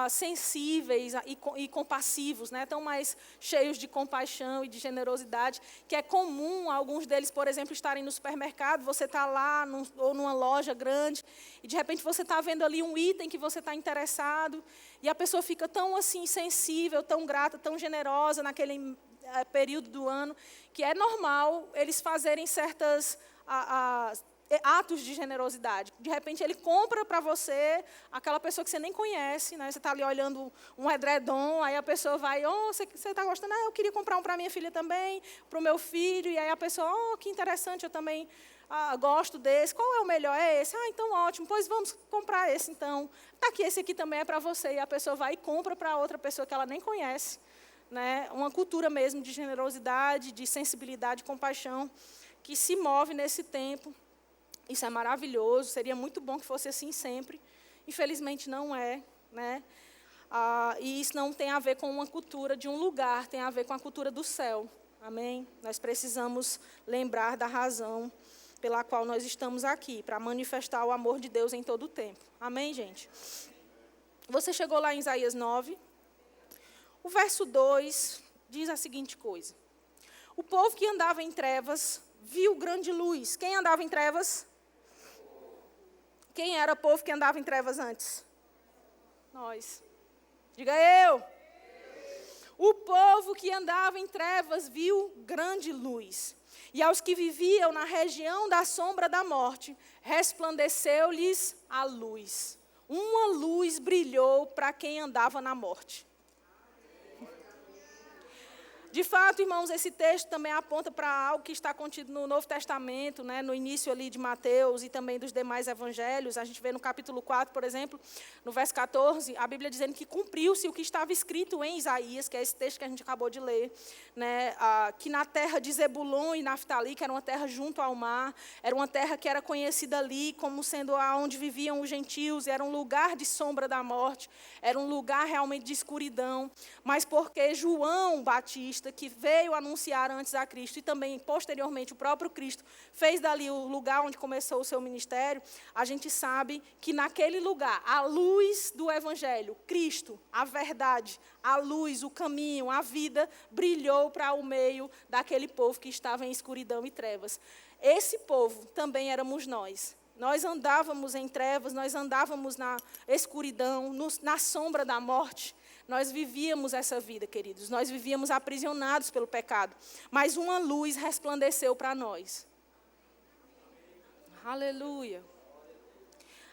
sensíveis e compassivos, né? Tão mais cheios de compaixão e de generosidade, que é comum alguns deles, por exemplo, estarem no supermercado, você está lá ou numa loja grande, e de repente você está vendo ali um item que você está interessado, e a pessoa fica tão assim sensível, tão grata, tão generosa naquele período do ano, que é normal eles fazerem certas atos de generosidade. De repente, ele compra para você aquela pessoa que você nem conhece, né? Você está ali olhando um edredom, aí a pessoa vai, você está gostando? Eu queria comprar um para minha filha também, para o meu filho, e aí a pessoa, que interessante, eu também gosto desse. Qual é o melhor? É esse? Então, ótimo, pois vamos comprar esse, então. Está aqui, esse aqui também é para você, e a pessoa vai e compra para outra pessoa que ela nem conhece, né? Uma cultura mesmo de generosidade, de sensibilidade, de compaixão, que se move nesse tempo. Isso é maravilhoso, seria muito bom que fosse assim sempre. Infelizmente não é, né? E isso não tem a ver com uma cultura de um lugar, tem a ver com a cultura do céu. Amém? Nós precisamos lembrar da razão pela qual nós estamos aqui, para manifestar o amor de Deus em todo o tempo. Amém, gente? Você chegou lá em Isaías 9. O verso 2 diz a seguinte coisa: O povo que andava em trevas viu grande luz. Quem andava em trevas? Quem era o povo que andava em trevas antes? Nós. Diga eu. O povo que andava em trevas viu grande luz. E aos que viviam na região da sombra da morte, resplandeceu-lhes a luz. Uma luz brilhou para quem andava na morte. De fato, irmãos, esse texto também aponta para algo que está contido no Novo Testamento, né, no início ali de Mateus e também dos demais evangelhos. A gente vê no capítulo 4, por exemplo, no verso 14, a Bíblia dizendo que cumpriu-se o que estava escrito em Isaías, que é esse texto que a gente acabou de ler, né, que na terra de Zebulon e Naftali, que era uma terra junto ao mar, era uma terra que era conhecida ali como sendo onde viviam os gentios, era um lugar de sombra da morte, era um lugar realmente de escuridão, mas porque João Batista, que veio anunciar antes a Cristo e também, posteriormente, o próprio Cristo fez dali o lugar onde começou o seu ministério, a gente sabe que naquele lugar, a luz do Evangelho, Cristo, a verdade, a luz, o caminho, a vida, brilhou para o meio daquele povo que estava em escuridão e trevas. Esse povo também éramos nós. Nós andávamos em trevas, nós andávamos na escuridão, na sombra da morte. Nós vivíamos essa vida, queridos. Nós vivíamos aprisionados pelo pecado. Mas uma luz resplandeceu para nós. Aleluia.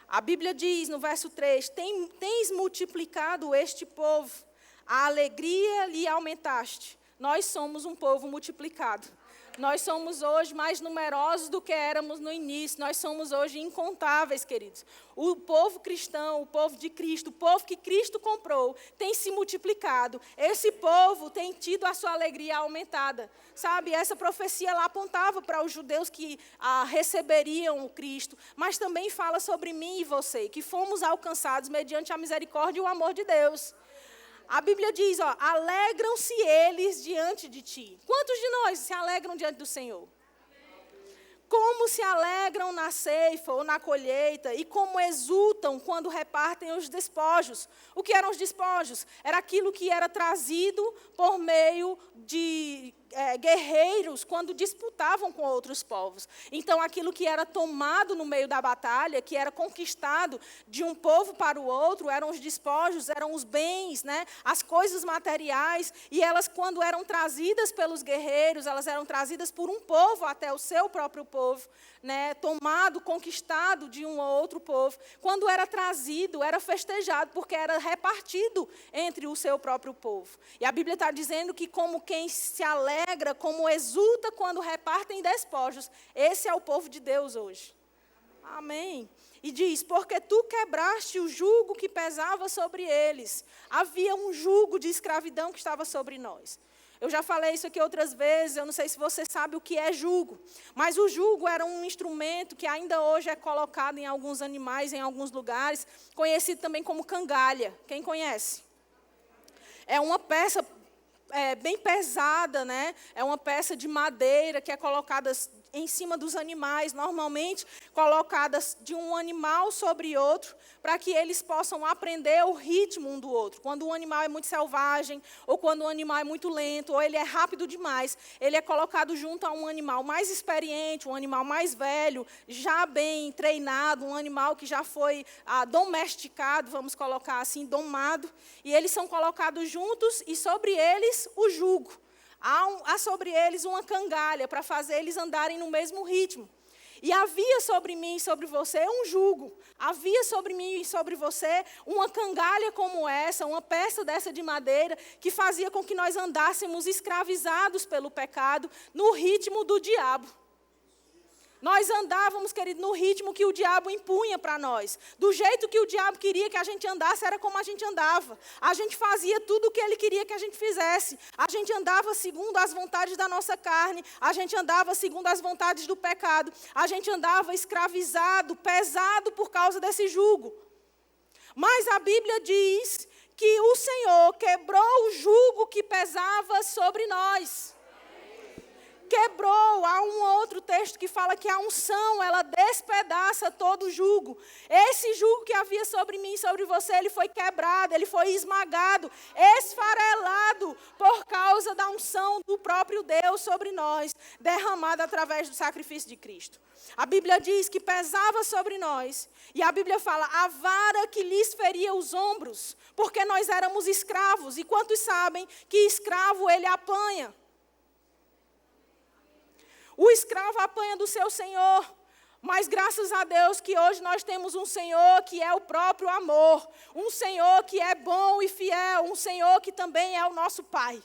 A Bíblia diz no verso 3, tens multiplicado este povo, a alegria lhe aumentaste. Nós somos um povo multiplicado. Nós somos hoje mais numerosos do que éramos no início. Nós somos hoje incontáveis, queridos. O povo cristão, o povo de Cristo, o povo que Cristo comprou, tem se multiplicado. Esse povo tem tido a sua alegria aumentada. Sabe, essa profecia lá apontava para os judeus que receberiam o Cristo, mas também fala sobre mim e você, que fomos alcançados mediante a misericórdia e o amor de Deus. A Bíblia diz, alegram-se eles diante de ti. Quantos de nós se alegram diante do Senhor? Como se alegram na ceifa ou na colheita e como exultam quando repartem os despojos. O que eram os despojos? Era aquilo que era trazido por meio de guerreiros quando disputavam com outros povos. Então, aquilo que era tomado no meio da batalha, que era conquistado de um povo para o outro, eram os despojos, eram os bens, né? As coisas materiais, e elas, quando eram trazidas pelos guerreiros, elas eram trazidas por um povo até o seu próprio povo, né? Tomado, conquistado de um ou outro povo. Quando era trazido, era festejado, porque era repartido entre o seu próprio povo. E a Bíblia está dizendo que como quem se alegra, como exulta quando repartem despojos, esse é o povo de Deus hoje. Amém. E diz, porque tu quebraste o jugo que pesava sobre eles. Havia um jugo de escravidão que estava sobre nós. Eu já falei isso aqui outras vezes, eu não sei se você sabe o que é jugo. Mas o jugo era um instrumento que ainda hoje é colocado em alguns animais, em alguns lugares, conhecido também como cangalha. Quem conhece? É uma peça bem pesada, né? É uma peça de madeira que é colocada em cima dos animais, normalmente colocadas de um animal sobre outro, para que eles possam aprender o ritmo um do outro. Quando um animal é muito selvagem, ou quando um animal é muito lento, ou ele é rápido demais, ele é colocado junto a um animal mais experiente, um animal mais velho, já bem treinado, um animal que já foi domesticado, vamos colocar assim, domado, e eles são colocados juntos e sobre eles o jugo. Há sobre eles uma cangalha para fazer eles andarem no mesmo ritmo. E havia sobre mim e sobre você um jugo. Havia sobre mim e sobre você uma cangalha como essa, uma peça dessa de madeira, que fazia com que nós andássemos escravizados pelo pecado no ritmo do diabo. Nós andávamos, querido, no ritmo que o diabo impunha para nós. Do jeito que o diabo queria que a gente andasse, era como a gente andava. A gente fazia tudo o que ele queria que a gente fizesse. A gente andava segundo as vontades da nossa carne. A gente andava segundo as vontades do pecado. A gente andava escravizado, pesado por causa desse jugo. Mas a Bíblia diz que o Senhor quebrou o jugo que pesava sobre nós. quebrou. Há um outro texto que fala que a unção, ela despedaça todo o jugo. Esse jugo que havia sobre mim e sobre você, ele foi quebrado, ele foi esmagado, esfarelado por causa da unção do próprio Deus sobre nós, derramada através do sacrifício de Cristo. A Bíblia diz que pesava sobre nós, e a Bíblia fala, a vara que lhes feria os ombros, porque nós éramos escravos, e quantos sabem que escravo ele apanha? O escravo apanha do seu senhor, mas graças a Deus que hoje nós temos um Senhor que é o próprio amor, um Senhor que é bom e fiel, um Senhor que também é o nosso Pai.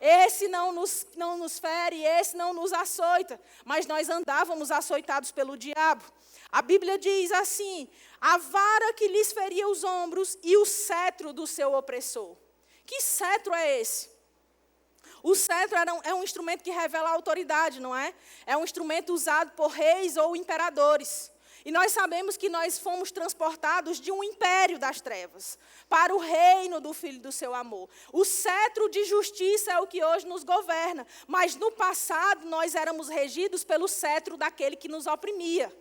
Esse não nos fere, esse não nos açoita, mas nós andávamos açoitados pelo diabo. A Bíblia diz assim, a vara que lhes feria os ombros e o cetro do seu opressor. Que cetro é esse? O cetro é um instrumento que revela a autoridade, não é? É um instrumento usado por reis ou imperadores. E nós sabemos que nós fomos transportados de um império das trevas para o reino do Filho do seu amor. O cetro de justiça é o que hoje nos governa, mas no passado nós éramos regidos pelo cetro daquele que nos oprimia.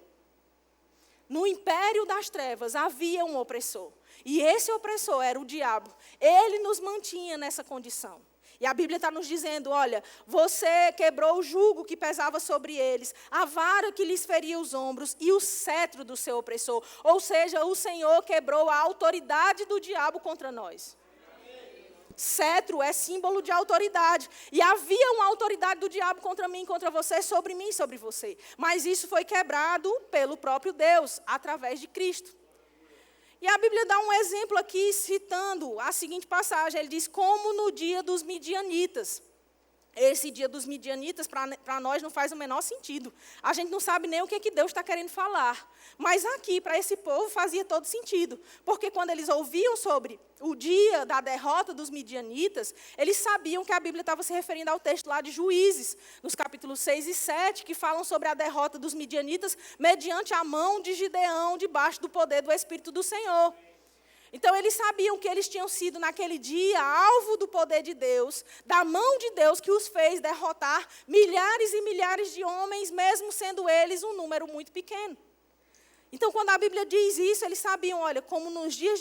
No império das trevas havia um opressor, e esse opressor era o diabo. Ele nos mantinha nessa condição. E a Bíblia está nos dizendo, olha, você quebrou o jugo que pesava sobre eles, a vara que lhes feria os ombros e o cetro do seu opressor. Ou seja, o Senhor quebrou a autoridade do diabo contra nós. Cetro é símbolo de autoridade. E havia uma autoridade do diabo contra mim, contra você, sobre mim, sobre você. Mas isso foi quebrado pelo próprio Deus, através de Cristo. E a Bíblia dá um exemplo aqui, citando a seguinte passagem. Ele diz, como no dia dos midianitas. Esse dia dos midianitas, para nós, não faz o menor sentido. A gente não sabe nem o que Deus está querendo falar. Mas aqui, para esse povo, fazia todo sentido. Porque quando eles ouviam sobre o dia da derrota dos midianitas, eles sabiam que a Bíblia estava se referindo ao texto lá de Juízes, nos capítulos 6 e 7, que falam sobre a derrota dos midianitas mediante a mão de Gideão, debaixo do poder do Espírito do Senhor. Então, eles sabiam que eles tinham sido, naquele dia, alvo do poder de Deus, da mão de Deus, que os fez derrotar milhares e milhares de homens, mesmo sendo eles um número muito pequeno. Então, quando a Bíblia diz isso, eles sabiam, olha, como nos dias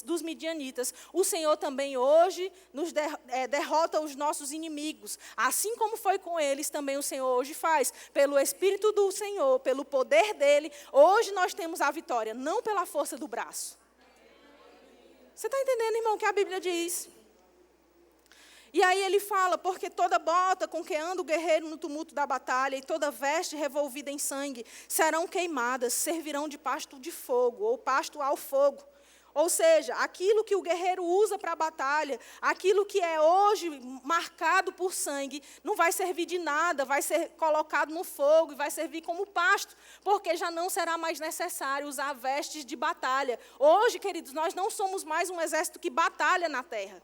dos midianitas, o Senhor também hoje nos derrota os nossos inimigos. Assim como foi com eles, também o Senhor hoje faz. Pelo Espírito do Senhor, pelo poder dele, hoje nós temos a vitória, não pela força do braço. Você está entendendo, irmão, o que a Bíblia diz? E aí ele fala, porque toda bota com que anda o guerreiro no tumulto da batalha e toda veste revolvida em sangue serão queimadas, servirão de pasto de fogo, ou pasto ao fogo. Ou seja, aquilo que o guerreiro usa para a batalha, aquilo que é hoje marcado por sangue, não vai servir de nada, vai ser colocado no fogo e vai servir como pasto, porque já não será mais necessário usar vestes de batalha. Hoje, queridos, nós não somos mais um exército que batalha na terra.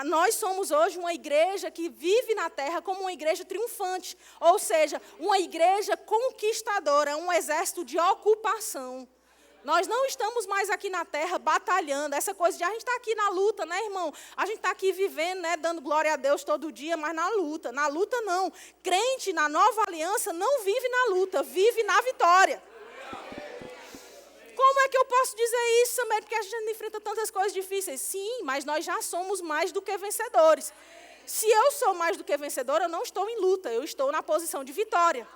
Nós somos hoje uma igreja que vive na terra como uma igreja triunfante, ou seja, uma igreja conquistadora, um exército de ocupação. Nós não estamos mais aqui na terra batalhando, essa coisa de a gente está aqui na luta, né, irmão? A gente está aqui vivendo, né, dando glória a Deus todo dia, mas na luta não. Crente na nova aliança não vive na luta, vive na vitória. Como é que eu posso dizer isso, Samir? Porque a gente enfrenta tantas coisas difíceis. Sim, mas nós já somos mais do que vencedores. Se eu sou mais do que vencedor, eu não estou em luta, eu estou na posição de vitória.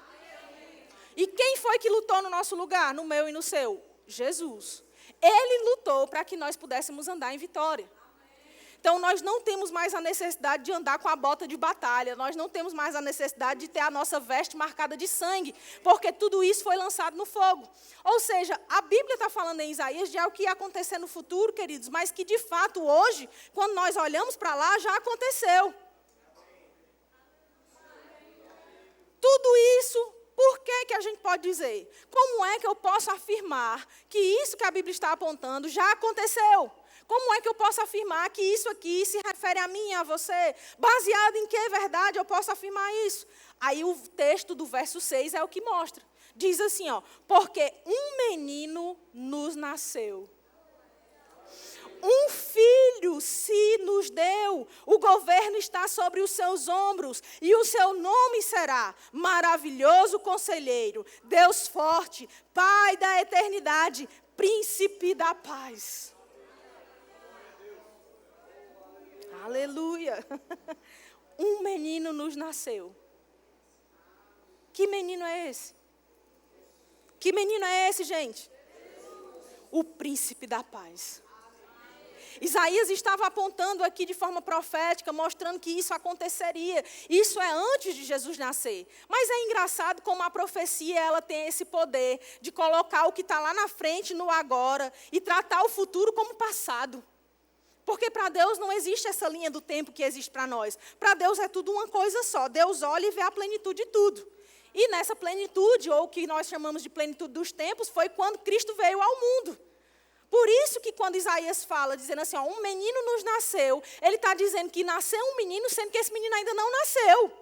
E quem foi que lutou no nosso lugar, no meu e no seu? Jesus. Ele lutou para que nós pudéssemos andar em vitória. Então, nós não temos mais a necessidade de andar com a bota de batalha. Nós não temos mais a necessidade de ter a nossa veste marcada de sangue, porque tudo isso foi lançado no fogo. Ou seja, a Bíblia está falando em Isaías de algo que ia acontecer no futuro, queridos, mas que, de fato, hoje, quando nós olhamos para lá, já aconteceu. Tudo isso. Por que a gente pode dizer? Como é que eu posso afirmar que isso que a Bíblia está apontando já aconteceu? Como é que eu posso afirmar que isso aqui se refere a mim e a você? Baseado em que verdade eu posso afirmar isso? Aí o texto do verso 6 é o que mostra. Diz assim, ó, porque um menino nos nasceu. Um filho se nos deu, o governo está sobre os seus ombros, e o seu nome será Maravilhoso Conselheiro, Deus Forte, Pai da Eternidade, Príncipe da Paz. Aleluia. Um menino nos nasceu. Que menino é esse? Que menino é esse, gente? O Príncipe da Paz. Isaías estava apontando aqui de forma profética, mostrando que isso aconteceria. Isso é antes de Jesus nascer. Mas é engraçado como a profecia ela tem esse poder de colocar o que está lá na frente no agora e tratar o futuro como passado. Porque para Deus não existe essa linha do tempo que existe para nós. Para Deus é tudo uma coisa só. Deus olha e vê a plenitude de tudo. E nessa plenitude, ou o que nós chamamos de plenitude dos tempos, foi quando Cristo veio ao mundo. Por isso que quando Isaías fala, dizendo assim, ó, um menino nos nasceu, ele está dizendo que nasceu um menino, sendo que esse menino ainda não nasceu.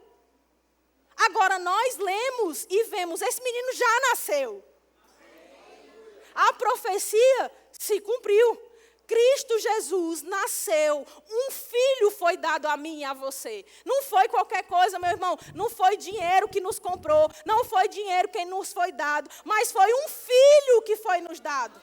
Agora nós lemos e vemos, esse menino já nasceu. A profecia se cumpriu. Cristo Jesus nasceu, um filho foi dado a mim e a você. Não foi qualquer coisa, meu irmão, não foi dinheiro que nos comprou, não foi dinheiro que nos foi dado, mas foi um filho que foi nos dado.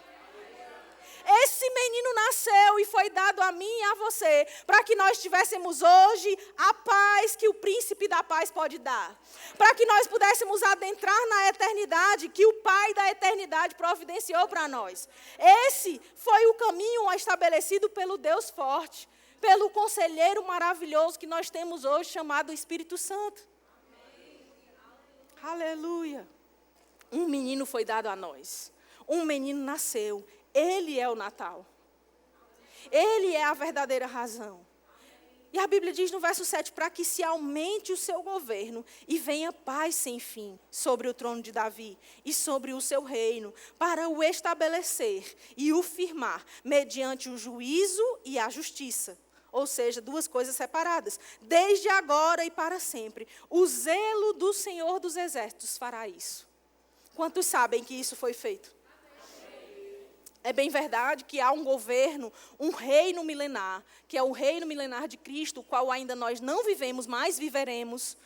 Esse menino nasceu e foi dado a mim e a você, para que nós tivéssemos hoje a paz que o Príncipe da Paz pode dar. Para que nós pudéssemos adentrar na eternidade que o Pai da eternidade providenciou para nós. Esse foi o caminho estabelecido pelo Deus forte, pelo conselheiro maravilhoso que nós temos hoje, chamado Espírito Santo. Aleluia. Um menino foi dado a nós. Um menino nasceu. Ele é o Natal. Ele é a verdadeira razão. E a Bíblia diz no verso 7, para que se aumente o seu governo e venha paz sem fim sobre o trono de Davi e sobre o seu reino, para o estabelecer e o firmar mediante o juízo e a justiça. Ou seja, duas coisas separadas. Desde agora e para sempre. O zelo do Senhor dos Exércitos fará isso. Quantos sabem que isso foi feito? É bem verdade que há um governo, um reino milenar, que é o reino milenar de Cristo, o qual ainda nós não vivemos, mas viveremos.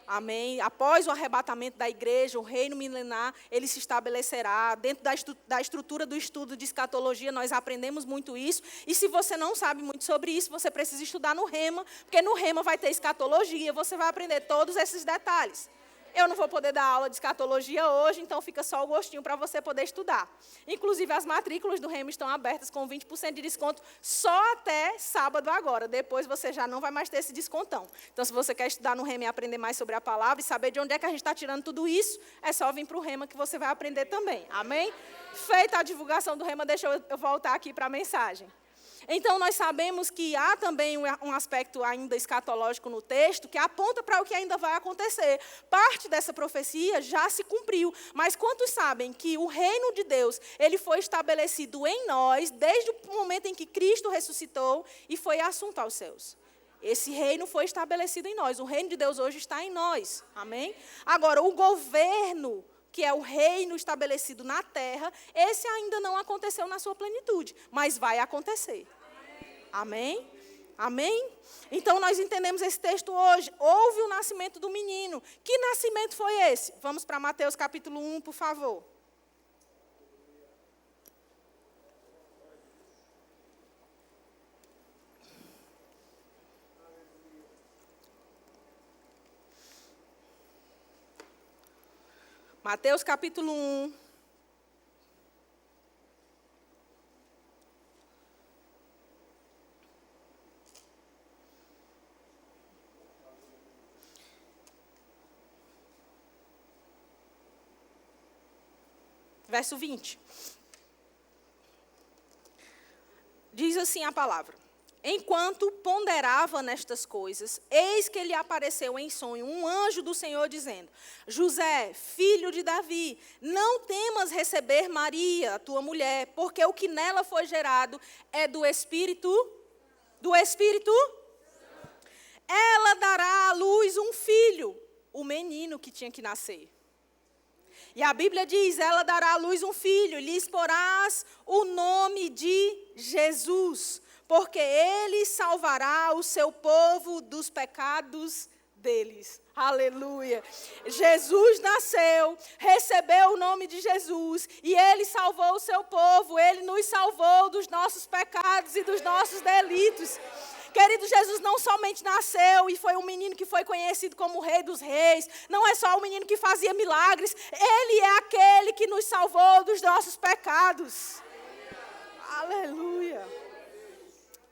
Amém? Após o arrebatamento da igreja, o reino milenar, ele se estabelecerá. Dentro da estrutura do estudo de escatologia, nós aprendemos muito isso. E se você não sabe muito sobre isso, você precisa estudar no Rema, porque no Rema vai ter escatologia, você vai aprender todos esses detalhes. Eu não vou poder dar aula de escatologia hoje, então fica só o gostinho para você poder estudar. Inclusive, as matrículas do Rema estão abertas com 20% de desconto só até sábado agora. Depois você já não vai mais ter esse descontão. Então, se você quer estudar no Rema e aprender mais sobre a palavra e saber de onde é que a gente está tirando tudo isso, é só vir para o Rema que você vai aprender também. Amém? Feita a divulgação do Rema, deixa eu voltar aqui para a mensagem. Então, nós sabemos que há também um aspecto ainda escatológico no texto, que aponta para o que ainda vai acontecer. Parte dessa profecia já se cumpriu, mas quantos sabem que o reino de Deus, ele foi estabelecido em nós, desde o momento em que Cristo ressuscitou e foi assunto aos céus. Esse reino foi estabelecido em nós, o reino de Deus hoje está em nós, amém? Agora, o governo, que é o reino estabelecido na terra, esse ainda não aconteceu na sua plenitude, mas vai acontecer. Amém? Amém? Então, nós entendemos esse texto hoje. Houve o nascimento do menino. Que nascimento foi esse? Vamos para Mateus capítulo 1, por favor. Mateus capítulo 1. Verso 20. Diz assim a palavra. Enquanto ponderava nestas coisas, eis que lhe apareceu em sonho um anjo do Senhor dizendo: José, filho de Davi, não temas receber Maria, tua mulher, porque o que nela foi gerado é do Espírito. Ela dará à luz um filho, o menino que tinha que nascer. E a Bíblia diz, ela dará à luz um filho, e lhes porás o nome de Jesus, porque ele salvará o seu povo dos pecados deles. Aleluia. Jesus nasceu, recebeu o nome de Jesus, e ele salvou o seu povo, ele nos salvou dos nossos pecados e dos nossos delitos. Querido, Jesus não somente nasceu e foi um menino que foi conhecido como o Rei dos Reis. Não é só um menino que fazia milagres. Ele é aquele que nos salvou dos nossos pecados. Aleluia.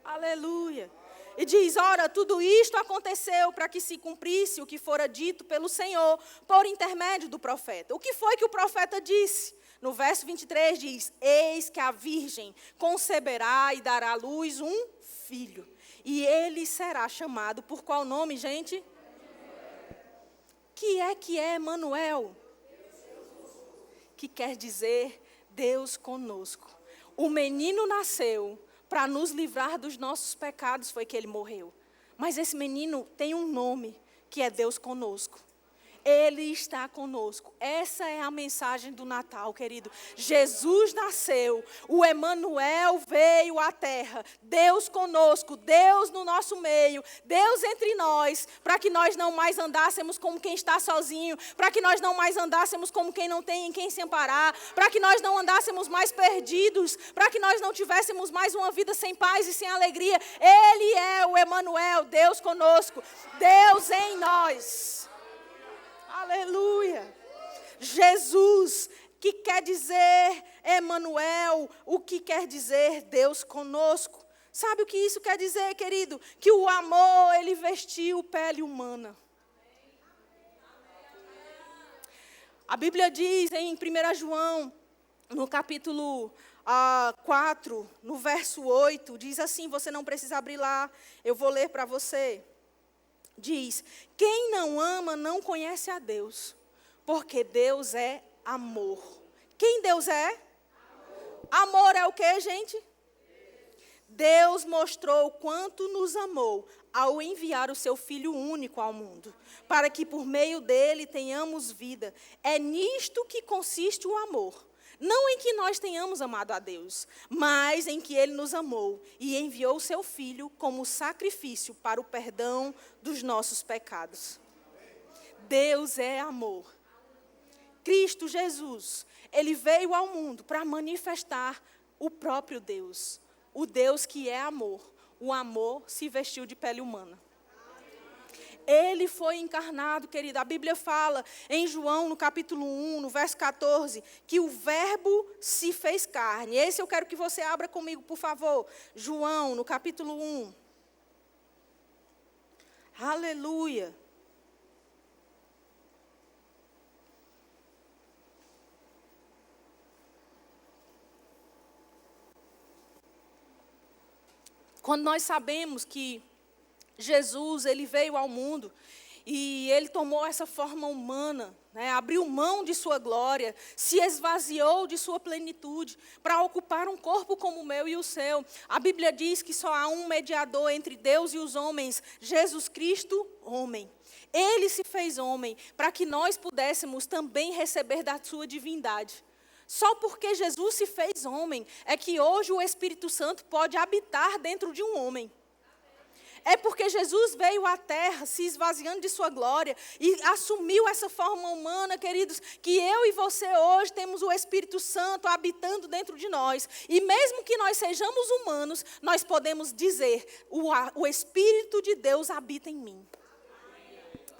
Aleluia. E diz, ora, tudo isto aconteceu para que se cumprisse o que fora dito pelo Senhor por intermédio do profeta. O que foi que o profeta disse? No verso 23 diz, eis que a virgem conceberá e dará à luz um filho. E ele será chamado por qual nome, gente? Que é Emanuel? Que quer dizer Deus conosco. O menino nasceu para nos livrar dos nossos pecados, foi que ele morreu. Mas esse menino tem um nome, que é Deus conosco. Ele está conosco. Essa é a mensagem do Natal, querido. Jesus nasceu, o Emanuel veio à terra. Deus conosco, Deus no nosso meio, Deus entre nós, para que nós não mais andássemos como quem está sozinho, para que nós não mais andássemos como quem não tem em quem se amparar, para que nós não andássemos mais perdidos, para que nós não tivéssemos mais uma vida sem paz e sem alegria. Ele é o Emanuel, Deus conosco, Deus em nós. Aleluia. Jesus, que quer dizer Emanuel, o que quer dizer Deus conosco. Sabe o que isso quer dizer, querido? Que o amor, ele vestiu pele humana. A Bíblia diz em 1 João, no capítulo 4, no verso 8, diz assim, você não precisa abrir lá, eu vou ler para você. Diz, quem não ama não conhece a Deus, porque Deus é amor. Quem Deus é? Amor é o que, gente? Deus mostrou o quanto nos amou ao enviar o seu Filho único ao mundo, para que por meio dele tenhamos vida. É nisto que consiste o amor. Não em que nós tenhamos amado a Deus, mas em que Ele nos amou e enviou o seu Filho como sacrifício para o perdão dos nossos pecados. Deus é amor. Cristo Jesus, Ele veio ao mundo para manifestar o próprio Deus. O Deus que é amor. O amor se vestiu de pele humana. Ele foi encarnado, querido. A Bíblia fala em João, no capítulo 1, no verso 14, que o verbo se fez carne. Esse eu quero que você abra comigo, por favor. João, no capítulo 1. Aleluia. Quando nós sabemos que Jesus, ele veio ao mundo e ele tomou essa forma humana, né, abriu mão de sua glória, se esvaziou de sua plenitude para ocupar um corpo como o meu e o seu. A Bíblia diz que só há um mediador entre Deus e os homens, Jesus Cristo, homem. Ele se fez homem para que nós pudéssemos também receber da sua divindade. Só porque Jesus se fez homem é que hoje o Espírito Santo pode habitar dentro de um homem. É porque Jesus veio à terra, se esvaziando de sua glória, e assumiu essa forma humana, queridos, que eu e você hoje temos o Espírito Santo habitando dentro de nós. E mesmo que nós sejamos humanos, nós podemos dizer, o Espírito de Deus habita em mim.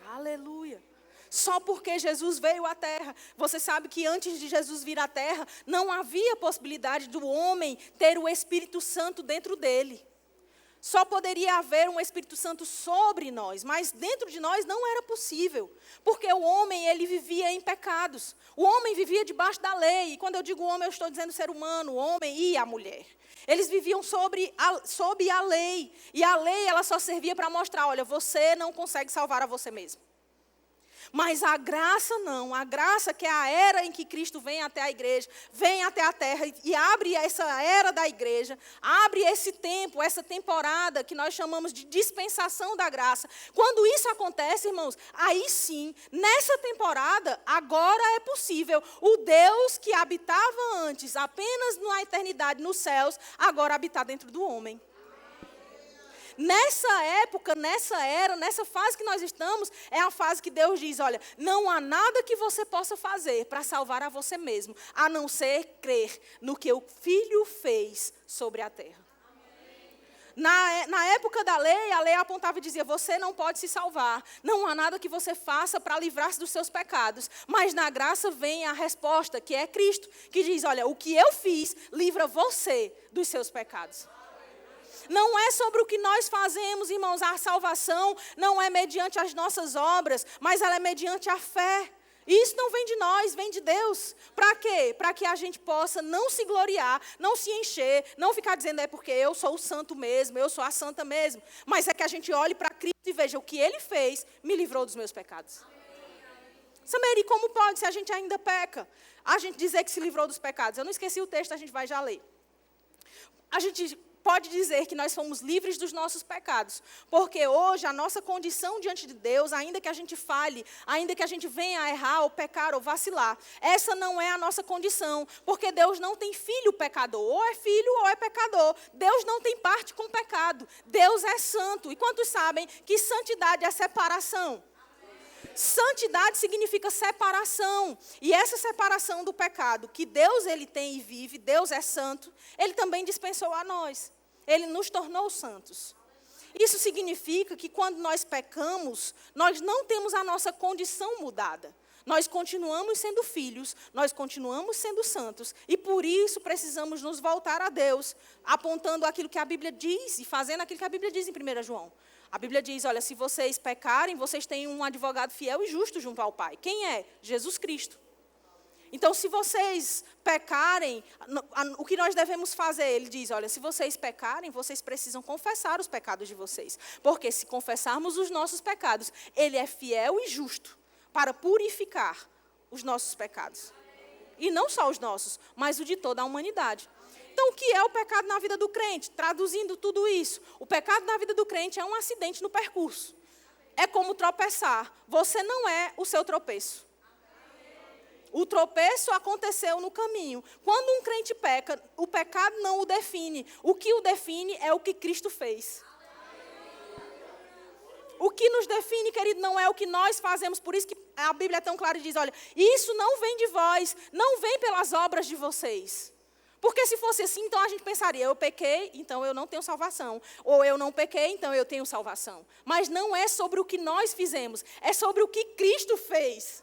Aleluia. Só porque Jesus veio à terra. Você sabe que antes de Jesus vir à terra, não havia possibilidade do homem ter o Espírito Santo dentro dele. Só poderia haver um Espírito Santo sobre nós, mas dentro de nós não era possível, porque o homem, ele vivia em pecados. O homem vivia debaixo da lei, e quando eu digo homem, eu estou dizendo ser humano, o homem e a mulher. Eles viviam sob a lei, e a lei ela só servia para mostrar, olha, você não consegue salvar a você mesmo. Mas a graça não. A graça, que é a era em que Cristo vem até a igreja, vem até a terra e abre essa era da igreja, abre esse tempo, essa temporada que nós chamamos de dispensação da graça. Quando isso acontece, irmãos, aí sim, nessa temporada, agora é possível o Deus que habitava antes apenas na eternidade, nos céus, agora habitar dentro do homem. Nessa época, nessa era, nessa fase que nós estamos, é a fase que Deus diz, olha, não há nada que você possa fazer para salvar a você mesmo, a não ser crer no que o Filho fez sobre a terra. Na época da lei, a lei apontava e dizia, você não pode se salvar, não há nada que você faça para livrar-se dos seus pecados. Mas na graça vem a resposta, que é Cristo, que diz, olha, o que eu fiz, livra você dos seus pecados. Não é sobre o que nós fazemos, irmãos, a salvação não é mediante as nossas obras, mas ela é mediante a fé. E isso não vem de nós, vem de Deus. Para quê? Para que a gente possa não se gloriar, não se encher, não ficar dizendo é porque eu sou o santo mesmo, eu sou a santa mesmo. Mas é que a gente olhe para Cristo e veja o que Ele fez, me livrou dos meus pecados. Sameri, como pode se a gente ainda peca? A gente dizer que se livrou dos pecados. Eu não esqueci o texto, a gente vai já ler. A gente pode dizer que nós fomos livres dos nossos pecados, porque hoje a nossa condição diante de Deus, ainda que a gente falhe, ainda que a gente venha a errar ou pecar ou vacilar, essa não é a nossa condição, porque Deus não tem filho pecador, ou é filho ou é pecador. Deus não tem parte com pecado, Deus é santo. E quantos sabem que santidade é separação? Santidade significa separação. E essa separação do pecado que Deus ele tem e vive, Deus é santo, Ele também dispensou a nós. Ele nos tornou santos. Isso significa que quando nós pecamos, nós não temos a nossa condição mudada. Nós continuamos sendo filhos, nós continuamos sendo santos. E por isso precisamos nos voltar a Deus, apontando aquilo que a Bíblia diz e fazendo aquilo que a Bíblia diz em 1 João. A Bíblia diz, olha, se vocês pecarem, vocês têm um advogado fiel e justo junto ao Pai. Quem é? Jesus Cristo. Então, se vocês pecarem, o que nós devemos fazer? Ele diz, olha, se vocês pecarem, vocês precisam confessar os pecados de vocês. Porque se confessarmos os nossos pecados, Ele é fiel e justo para purificar os nossos pecados. E não só os nossos, mas o de toda a humanidade. Então, o que é o pecado na vida do crente? Traduzindo tudo isso, o pecado na vida do crente é um acidente no percurso. É como tropeçar. Você não é o seu tropeço. O tropeço aconteceu no caminho. Quando um crente peca, o pecado não o define. O que o define é o que Cristo fez. O que nos define, querido, não é o que nós fazemos. Por isso que a Bíblia é tão clara e diz, olha, isso não vem de vós, não vem pelas obras de vocês. Porque se fosse assim, então a gente pensaria, eu pequei, então eu não tenho salvação. Ou eu não pequei, então eu tenho salvação. Mas não é sobre o que nós fizemos, é sobre o que Cristo fez.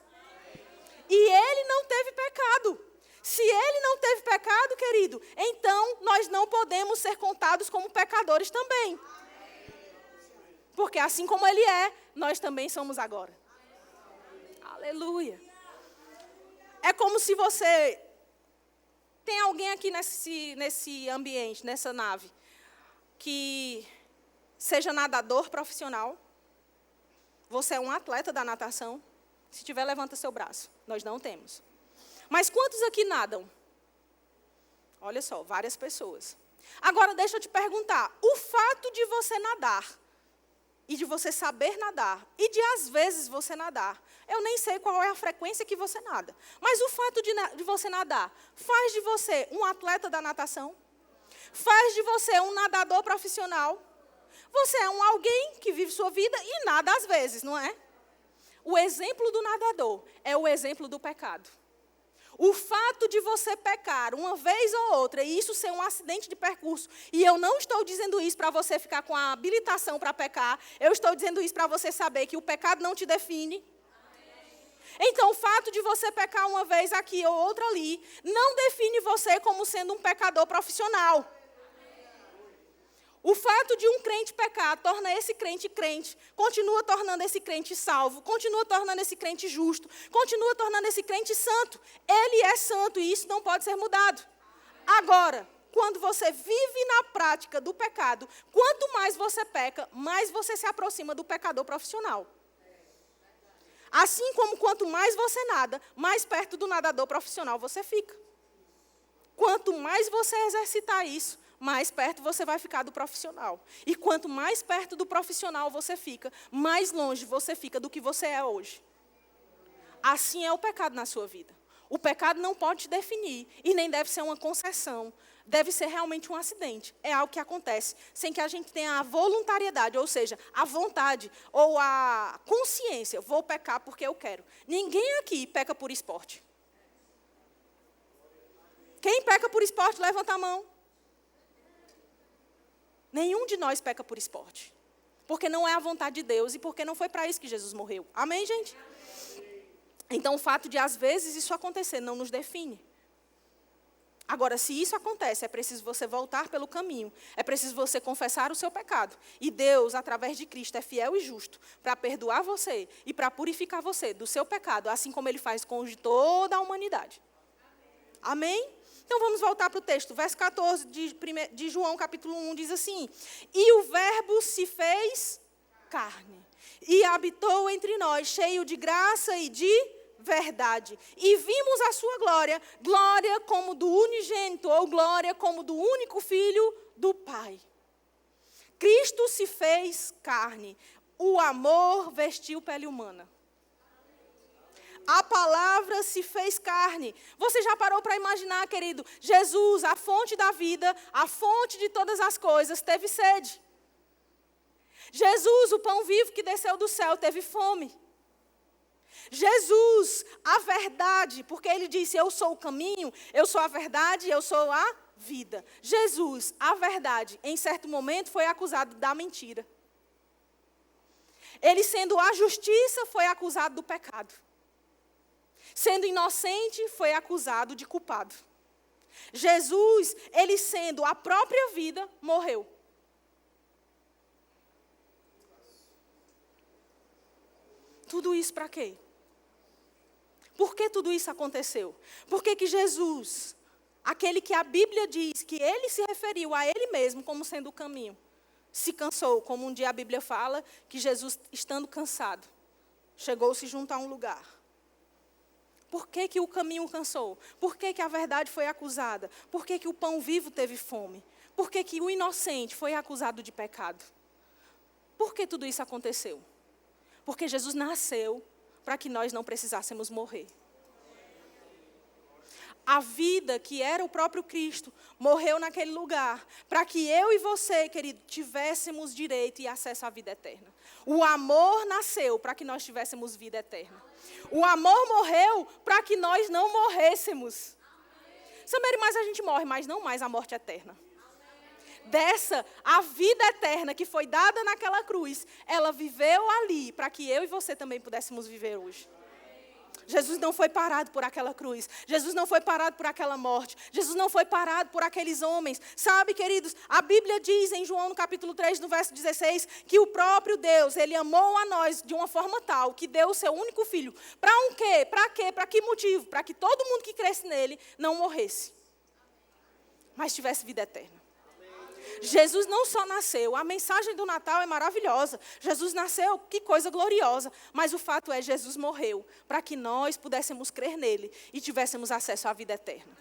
E Ele não teve pecado. Se Ele não teve pecado, querido, então nós não podemos ser contados como pecadores também. Porque assim como Ele é, nós também somos agora. Aleluia. É como se você... Tem alguém aqui nesse ambiente, nessa nave, que seja nadador profissional? Você é um atleta da natação? Se tiver, levanta seu braço. Nós não temos. Mas quantos aqui nadam? Olha só, várias pessoas. Agora, deixa eu te perguntar. O fato de você nadar, e de você saber nadar, e de às vezes você nadar, eu nem sei qual é a frequência que você nada, mas o fato de você nadar, faz de você um atleta da natação? Faz de você um nadador profissional? Você é alguém que vive sua vida e nada às vezes, não é? O exemplo do nadador é o exemplo do pecado. O fato de você pecar uma vez ou outra, e isso ser um acidente de percurso, e eu não estou dizendo isso para você ficar com a habilitação para pecar, eu estou dizendo isso para você saber que o pecado não te define. Então, o fato de você pecar uma vez aqui ou outra ali, não define você como sendo um pecador profissional. O fato de um crente pecar torna esse crente crente, continua tornando esse crente salvo, continua tornando esse crente justo, continua tornando esse crente santo. Ele é santo e isso não pode ser mudado. Agora, quando você vive na prática do pecado, quanto mais você peca, mais você se aproxima do pecador profissional. Assim como quanto mais você nada, mais perto do nadador profissional você fica. Quanto mais você exercitar isso, mais perto você vai ficar do profissional. E quanto mais perto do profissional você fica, mais longe você fica do que você é hoje. Assim é o pecado na sua vida. O pecado não pode te definir e nem deve ser uma concessão. Deve ser realmente um acidente. É algo que acontece sem que a gente tenha a voluntariedade, ou seja, a vontade ou a consciência. Vou pecar porque eu quero. Ninguém aqui peca por esporte. Quem peca por esporte, levanta a mão. Nenhum de nós peca por esporte. Porque não é a vontade de Deus e porque não foi para isso que Jesus morreu. Amém, gente? Então, o fato de, às vezes, isso acontecer não nos define. Agora, se isso acontece, é preciso você voltar pelo caminho. É preciso você confessar o seu pecado. E Deus, através de Cristo, é fiel e justo para perdoar você e para purificar você do seu pecado, assim como Ele faz com o de toda a humanidade. Amém? Então, vamos voltar para o texto. Verso 14 de João, capítulo 1, diz assim: E o verbo se fez carne e habitou entre nós, cheio de graça e de verdade. E vimos a sua glória, glória como do unigênito, ou glória como do único Filho do Pai. Cristo se fez carne. O amor vestiu pele humana. A palavra se fez carne. Você já parou para imaginar, querido? Jesus, a fonte da vida, a fonte de todas as coisas, teve sede. Jesus, o pão vivo que desceu do céu, teve fome. Jesus, a verdade, porque Ele disse, eu sou o caminho, eu sou a verdade, eu sou a vida. Jesus, a verdade, em certo momento foi acusado da mentira. Ele, sendo a justiça, foi acusado do pecado. Sendo inocente, foi acusado de culpado. Jesus, Ele sendo a própria vida, morreu. Tudo isso para quê? Por que tudo isso aconteceu? Por que Jesus, aquele que a Bíblia diz que Ele se referiu a Ele mesmo como sendo o caminho, se cansou, como um dia a Bíblia fala, que Jesus, estando cansado, chegou-se junto a um lugar. Por que o caminho cansou? Por que a verdade foi acusada? Por que o pão vivo teve fome? Por que o inocente foi acusado de pecado? Por que tudo isso aconteceu? Porque Jesus nasceu para que nós não precisássemos morrer. A vida que era o próprio Cristo morreu naquele lugar para que eu e você, querido, tivéssemos direito e acesso à vida eterna. O amor nasceu para que nós tivéssemos vida eterna. O amor morreu para que nós não morrêssemos. Samere, mas a gente morre, mas não mais a morte eterna. Dessa, a vida eterna que foi dada naquela cruz, ela viveu ali para que eu e você também pudéssemos viver hoje. Jesus não foi parado por aquela cruz. Jesus não foi parado por aquela morte. Jesus não foi parado por aqueles homens. Sabe, queridos, a Bíblia diz em João, no capítulo 3, no verso 16, que o próprio Deus, Ele amou a nós de uma forma tal, que deu o seu único filho. Para um quê? Para quê? Para que motivo? Para que todo mundo que cresce nele não morresse, mas tivesse vida eterna. Jesus não só nasceu, a mensagem do Natal é maravilhosa. Jesus nasceu, que coisa gloriosa. Mas o fato é, Jesus morreu para que nós pudéssemos crer nele e tivéssemos acesso à vida eterna.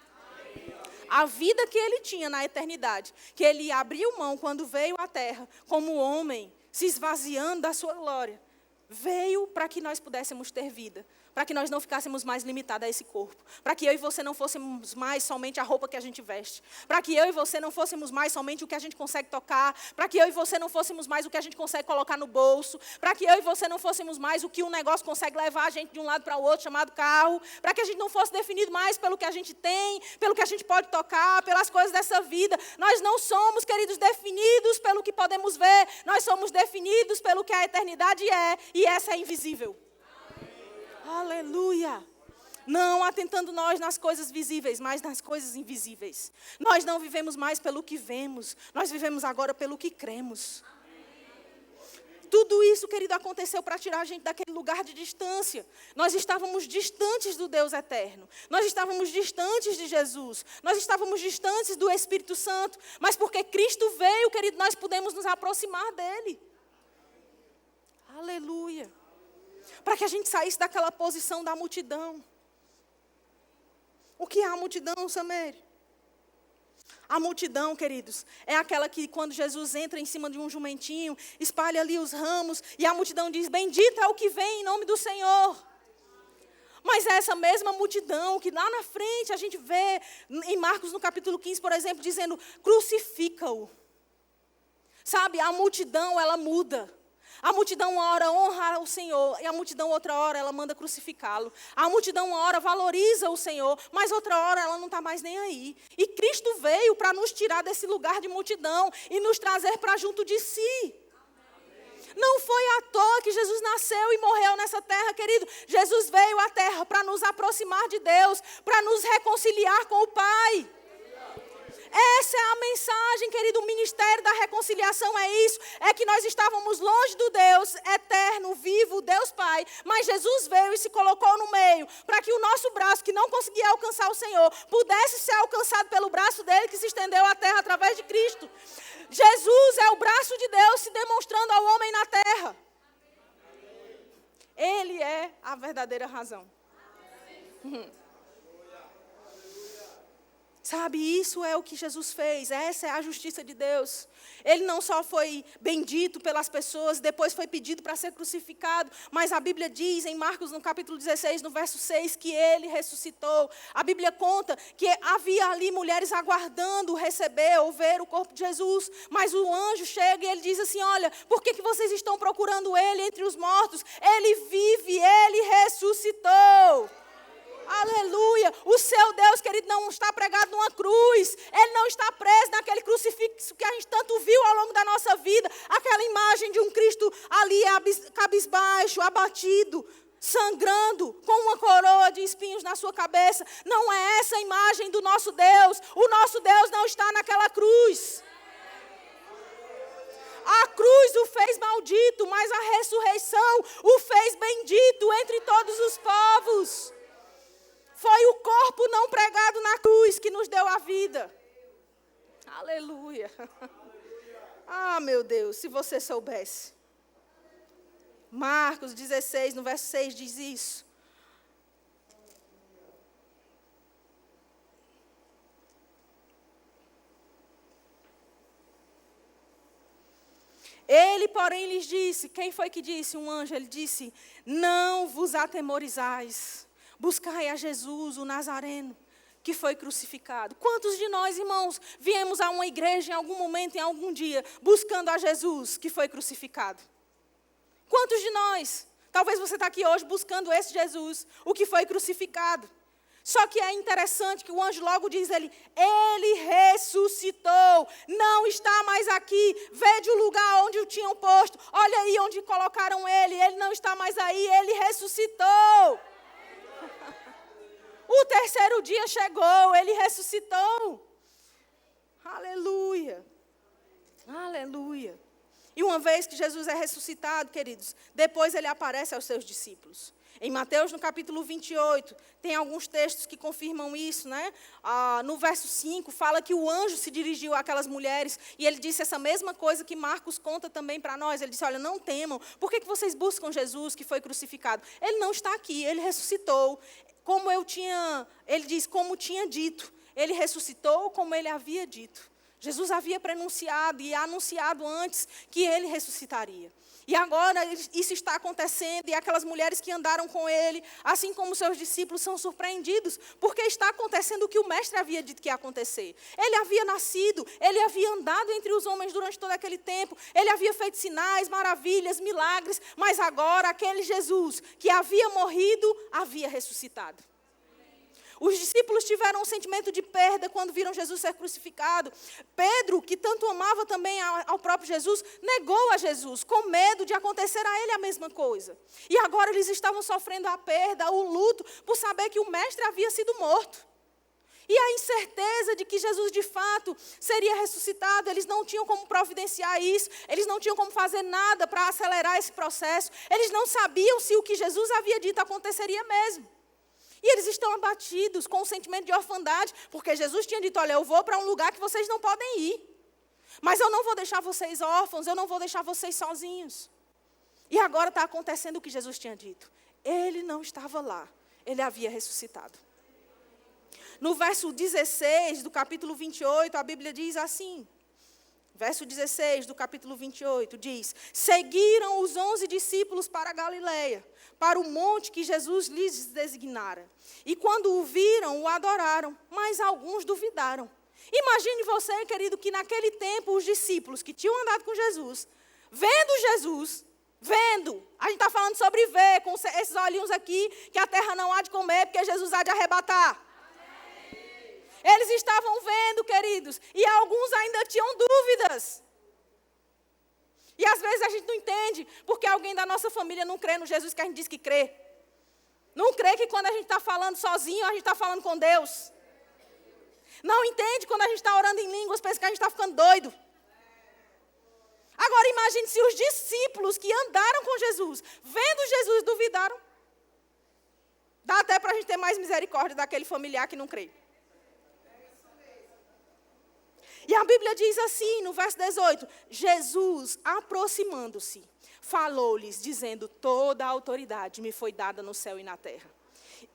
A vida que ele tinha na eternidade, que ele abriu mão quando veio à terra, como homem, se esvaziando da sua glória, veio para que nós pudéssemos ter vida. Para que nós não ficássemos mais limitados a esse corpo. Para que eu e você não fôssemos mais somente a roupa que a gente veste. Para que eu e você não fôssemos mais somente o que a gente consegue tocar. Para que eu e você não fôssemos mais o que a gente consegue colocar no bolso. Para que eu e você não fôssemos mais o que um negócio consegue levar a gente de um lado para o outro, chamado carro. Para que a gente não fosse definido mais pelo que a gente tem, pelo que a gente pode tocar, pelas coisas dessa vida. Nós não somos, queridos, definidos pelo que podemos ver. Nós somos definidos pelo que a eternidade é. E essa é invisível. Aleluia! Não atentando nós nas coisas visíveis, mas nas coisas invisíveis. Nós não vivemos mais pelo que vemos, nós vivemos agora pelo que cremos. Tudo isso, querido, aconteceu para tirar a gente daquele lugar de distância. Nós estávamos distantes do Deus eterno. Nós estávamos distantes de Jesus. Nós estávamos distantes do Espírito Santo. Mas porque Cristo veio, querido, nós pudemos nos aproximar dele. Aleluia! Para que a gente saísse daquela posição da multidão. O que é a multidão, Samério? A multidão, queridos, é aquela que quando Jesus entra em cima de um jumentinho, espalha ali os ramos, e a multidão diz, bendito é o que vem em nome do Senhor. Mas é essa mesma multidão que lá na frente a gente vê, em Marcos no capítulo 15, por exemplo, dizendo, crucifica-o. Sabe, a multidão, ela muda. A multidão uma hora honra o Senhor, e a multidão outra hora ela manda crucificá-lo. A multidão uma hora valoriza o Senhor, mas outra hora ela não está mais nem aí. E Cristo veio para nos tirar desse lugar de multidão e nos trazer para junto de si. Não foi à toa que Jesus nasceu e morreu nessa terra, querido. Jesus veio à terra para nos aproximar de Deus, para nos reconciliar com o Pai. Essa é a mensagem, querido, o ministério da reconciliação é isso, é que nós estávamos longe do Deus eterno, vivo, Deus Pai, mas Jesus veio e se colocou no meio, para que o nosso braço, que não conseguia alcançar o Senhor, pudesse ser alcançado pelo braço dele, que se estendeu à terra através de Cristo. Jesus é o braço de Deus se demonstrando ao homem na terra. Ele é a verdadeira razão. Sabe, isso é o que Jesus fez, essa é a justiça de Deus. Ele não só foi bendito pelas pessoas, depois foi pedido para ser crucificado, mas a Bíblia diz em Marcos, no capítulo 16, no verso 6, que ele ressuscitou. A Bíblia conta que havia ali mulheres aguardando receber ou ver o corpo de Jesus, mas o anjo chega e ele diz assim, olha, por que vocês estão procurando ele entre os mortos? Ele vive, ele ressuscitou. Aleluia, o seu Deus, querido, não está pregado numa cruz, ele não está preso naquele crucifixo que a gente tanto viu ao longo da nossa vida, aquela imagem de um Cristo ali cabisbaixo, abatido, sangrando, com uma coroa de espinhos na sua cabeça. Não é essa a imagem do nosso Deus, o nosso Deus não está naquela cruz. A cruz o fez maldito, mas a ressurreição o fez bendito entre todos os povos. Foi o corpo não pregado na cruz que nos deu a vida. Aleluia. Ah, meu Deus, se você soubesse. Marcos 16, no verso 6, diz isso. Ele, porém, lhes disse, quem foi que disse? Um anjo, ele disse, não vos atemorizais. Buscai a Jesus, o Nazareno, que foi crucificado. Quantos de nós, irmãos, viemos a uma igreja em algum momento, em algum dia, buscando a Jesus, que foi crucificado? Quantos de nós? Talvez você está aqui hoje buscando esse Jesus, o que foi crucificado. Só que é interessante que o anjo logo diz, ele ressuscitou, não está mais aqui, vede o lugar onde o tinham posto, olha aí onde colocaram ele não está mais aí, ele ressuscitou. O terceiro dia chegou, ele ressuscitou. Aleluia. Aleluia. E uma vez que Jesus é ressuscitado, queridos, depois ele aparece aos seus discípulos. Em Mateus, no capítulo 28, tem alguns textos que confirmam isso, né? No verso 5, fala que o anjo se dirigiu àquelas mulheres e ele disse essa mesma coisa que Marcos conta também para nós. Ele disse, olha, não temam, por que vocês buscam Jesus que foi crucificado? Ele não está aqui, ele ressuscitou. Ele diz, como tinha dito, ele ressuscitou como ele havia dito. Jesus havia pronunciado e anunciado antes que ele ressuscitaria. E agora isso está acontecendo e aquelas mulheres que andaram com ele, assim como seus discípulos, são surpreendidos, porque está acontecendo o que o mestre havia dito que ia acontecer. Ele havia nascido, ele havia andado entre os homens durante todo aquele tempo, ele havia feito sinais, maravilhas, milagres, mas agora aquele Jesus que havia morrido, havia ressuscitado. Os discípulos tiveram um sentimento de perda quando viram Jesus ser crucificado. Pedro, que tanto amava também ao próprio Jesus, negou a Jesus, com medo de acontecer a ele a mesma coisa. E agora eles estavam sofrendo a perda, o luto, por saber que o mestre havia sido morto. E a incerteza de que Jesus de fato seria ressuscitado, eles não tinham como providenciar isso, eles não tinham como fazer nada para acelerar esse processo, eles não sabiam se o que Jesus havia dito aconteceria mesmo. E eles estão abatidos com um sentimento de orfandade, porque Jesus tinha dito, olha, eu vou para um lugar que vocês não podem ir. Mas eu não vou deixar vocês órfãos, eu não vou deixar vocês sozinhos. E agora está acontecendo o que Jesus tinha dito. Ele não estava lá, ele havia ressuscitado. No verso 16 do capítulo 28, a Bíblia diz assim. Verso 16 do capítulo 28 diz: seguiram os 11 discípulos para a Galileia, para o monte que Jesus lhes designara. E quando o viram, o adoraram, mas alguns duvidaram. Imagine você, querido, que naquele tempo os discípulos que tinham andado com Jesus, vendo Jesus, a gente está falando sobre ver, com esses olhinhos aqui, que a terra não há de comer, porque Jesus há de arrebatar. Eles estavam vendo, queridos, e alguns ainda tinham dúvidas. E às vezes a gente não entende, porque alguém da nossa família não crê no Jesus que a gente diz que crê. Não crê que quando a gente está falando sozinho, a gente está falando com Deus. Não entende quando a gente está orando em línguas, pensa que a gente está ficando doido. Agora imagine se os discípulos que andaram com Jesus, vendo Jesus, duvidaram. Dá até para a gente ter mais misericórdia daquele familiar que não crê. E a Bíblia diz assim, no verso 18, Jesus, aproximando-se, falou-lhes, dizendo, toda a autoridade me foi dada no céu e na terra.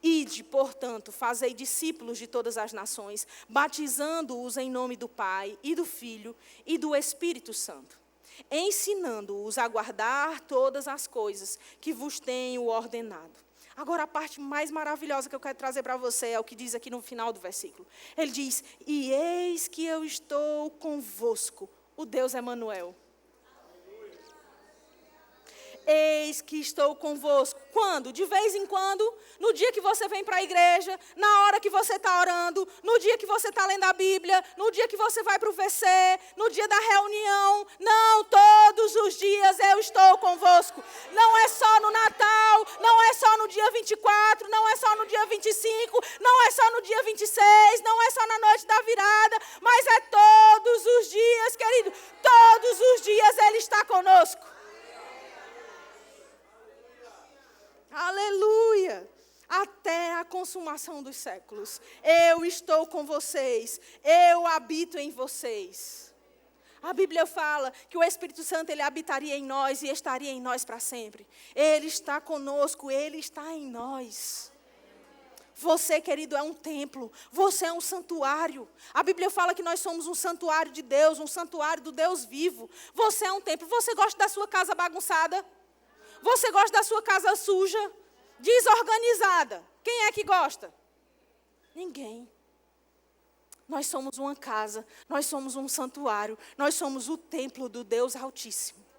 Ide, portanto, fazei discípulos de todas as nações, batizando-os em nome do Pai, e do Filho, e do Espírito Santo, ensinando-os a guardar todas as coisas que vos tenho ordenado. Agora, a parte mais maravilhosa que eu quero trazer para você é o que diz aqui no final do versículo. Ele diz, e eis que eu estou convosco, o Deus Emanuel. Eis que estou convosco. Quando? De vez em quando, no dia que você vem para a igreja, na hora que você está orando, no dia que você está lendo a Bíblia, no dia que você vai para o VC, no dia da reunião. Não, todos os dias eu estou convosco. Não é só no Natal, não é só no dia 24, não é só no dia 25, não é só no dia 26, não é só na noite da virada, mas é todos os dias, querido. Todos os dias Ele está conosco. Aleluia! Até a consumação dos séculos. Eu estou com vocês. Eu habito em vocês. A Bíblia fala que o Espírito Santo, ele habitaria em nós e estaria em nós para sempre. Ele está conosco, ele está em nós. Você, querido, é um templo. Você é um santuário. A Bíblia fala que nós somos um santuário de Deus, um santuário do Deus vivo. Você é um templo. Você gosta da sua casa bagunçada? Você gosta da sua casa suja, desorganizada? Quem é que gosta? Ninguém. Nós somos uma casa, nós somos um santuário, nós somos o templo do Deus Altíssimo.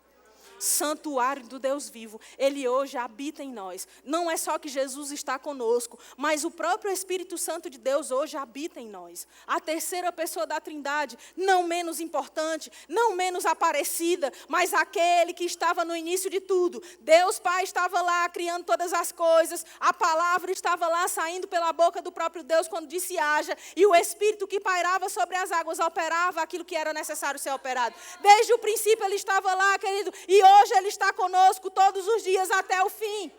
Santuário do Deus vivo. Ele hoje habita em nós. Não é só que Jesus está conosco, mas o próprio Espírito Santo de Deus hoje habita em nós. A terceira pessoa da Trindade, não menos importante, não menos aparecida, mas aquele que estava no início de tudo. Deus Pai estava lá criando todas as coisas, a palavra estava lá saindo pela boca do próprio Deus quando disse haja, e o Espírito que pairava sobre as águas operava aquilo que era necessário ser operado. Desde o princípio ele estava lá, querido, e hoje Ele está conosco todos os dias até o fim.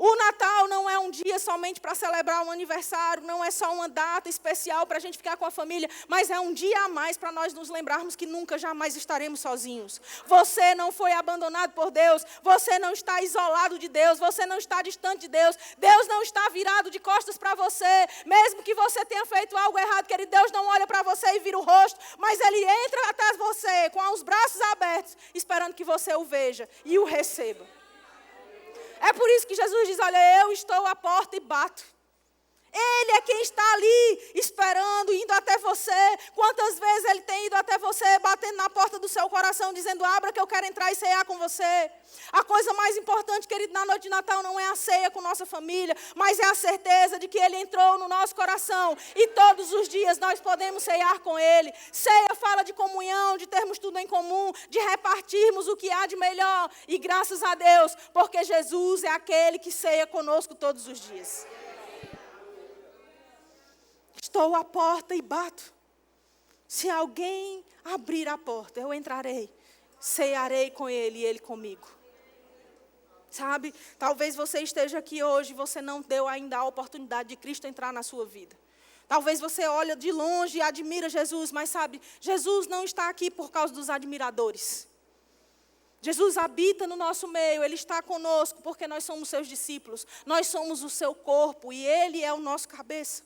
O Natal não é um dia somente para celebrar um aniversário, não é só uma data especial para a gente ficar com a família, mas é um dia a mais para nós nos lembrarmos que nunca, jamais estaremos sozinhos. Você não foi abandonado por Deus, você não está isolado de Deus, você não está distante de Deus, Deus não está virado de costas para você, mesmo que você tenha feito algo errado, querido, Deus não olha para você e vira o rosto, mas Ele entra atrás de você com os braços abertos, esperando que você o veja e o receba. É por isso que Jesus diz, olha, eu estou à porta e bato. Ele é quem está ali, esperando, indo até você. Quantas vezes Ele tem ido até você, batendo na porta do seu coração, dizendo, abra que eu quero entrar e ceiar com você. A coisa mais importante, querido, na noite de Natal não é a ceia com nossa família, mas é a certeza de que Ele entrou no nosso coração. E todos os dias nós podemos ceiar com Ele. Ceia fala de comunhão, de termos tudo em comum, de repartirmos o que há de melhor. E graças a Deus, porque Jesus é aquele que ceia conosco todos os dias. Estou à porta e bato. Se alguém abrir a porta, eu entrarei, cearei com ele e ele comigo. Sabe, talvez você esteja aqui hoje e você não deu ainda a oportunidade de Cristo entrar na sua vida. Talvez você olha de longe e admira Jesus, mas sabe, Jesus não está aqui por causa dos admiradores. Jesus habita no nosso meio, Ele está conosco porque nós somos seus discípulos. Nós somos o seu corpo e Ele é o nosso cabeça.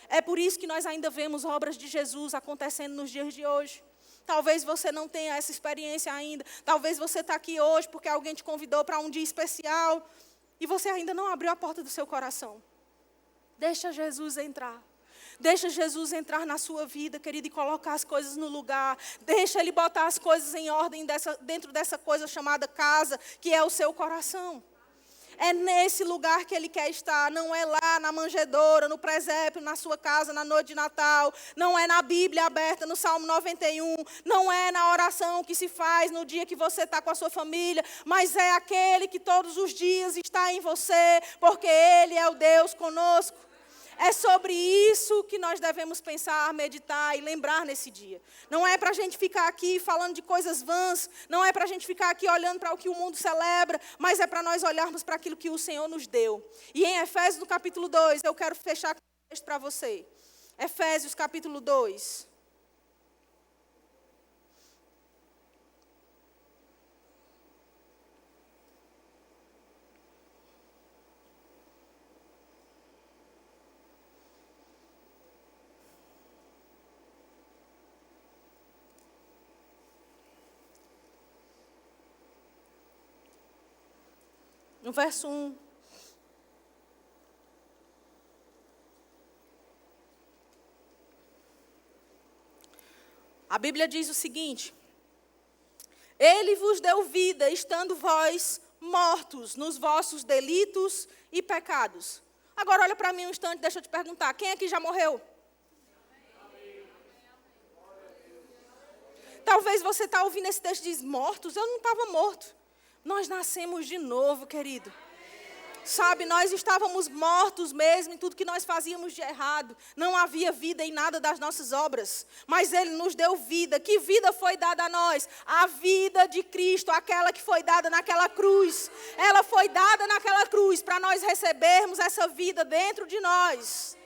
É por isso que nós ainda vemos obras de Jesus acontecendo nos dias de hoje. Talvez você não tenha essa experiência ainda. Talvez você está aqui hoje porque alguém te convidou para um dia especial e você ainda não abriu a porta do seu coração. Deixa Jesus entrar. Deixa Jesus entrar na sua vida, querido, e colocar as coisas no lugar. Deixa Ele botar as coisas em ordem dentro dessa coisa chamada casa, que é o seu coração. É nesse lugar que Ele quer estar, não é lá na manjedoura, no presépio, na sua casa, na noite de Natal. Não é na Bíblia aberta, no Salmo 91. Não é na oração que se faz no dia que você está com a sua família. Mas é aquele que todos os dias está em você, porque Ele é o Deus conosco. É sobre isso que nós devemos pensar, meditar e lembrar nesse dia. Não é para a gente ficar aqui falando de coisas vãs, não é para a gente ficar aqui olhando para o que o mundo celebra, mas é para nós olharmos para aquilo que o Senhor nos deu. E em Efésios, no capítulo 2, eu quero fechar com um texto para você. Efésios, capítulo 2. No verso 1. A Bíblia diz o seguinte: Ele vos deu vida, estando vós mortos nos vossos delitos e pecados. Agora olha para mim um instante, deixa eu te perguntar, quem aqui já morreu? Talvez você está ouvindo esse texto e diz, mortos? Eu não estava morto. Nós nascemos de novo, querido. Sabe, nós estávamos mortos mesmo em tudo que nós fazíamos de errado. Não havia vida em nada das nossas obras. Mas Ele nos deu vida. Que vida foi dada a nós? A vida de Cristo, aquela que foi dada naquela cruz. Ela foi dada naquela cruz para nós recebermos essa vida dentro de nós.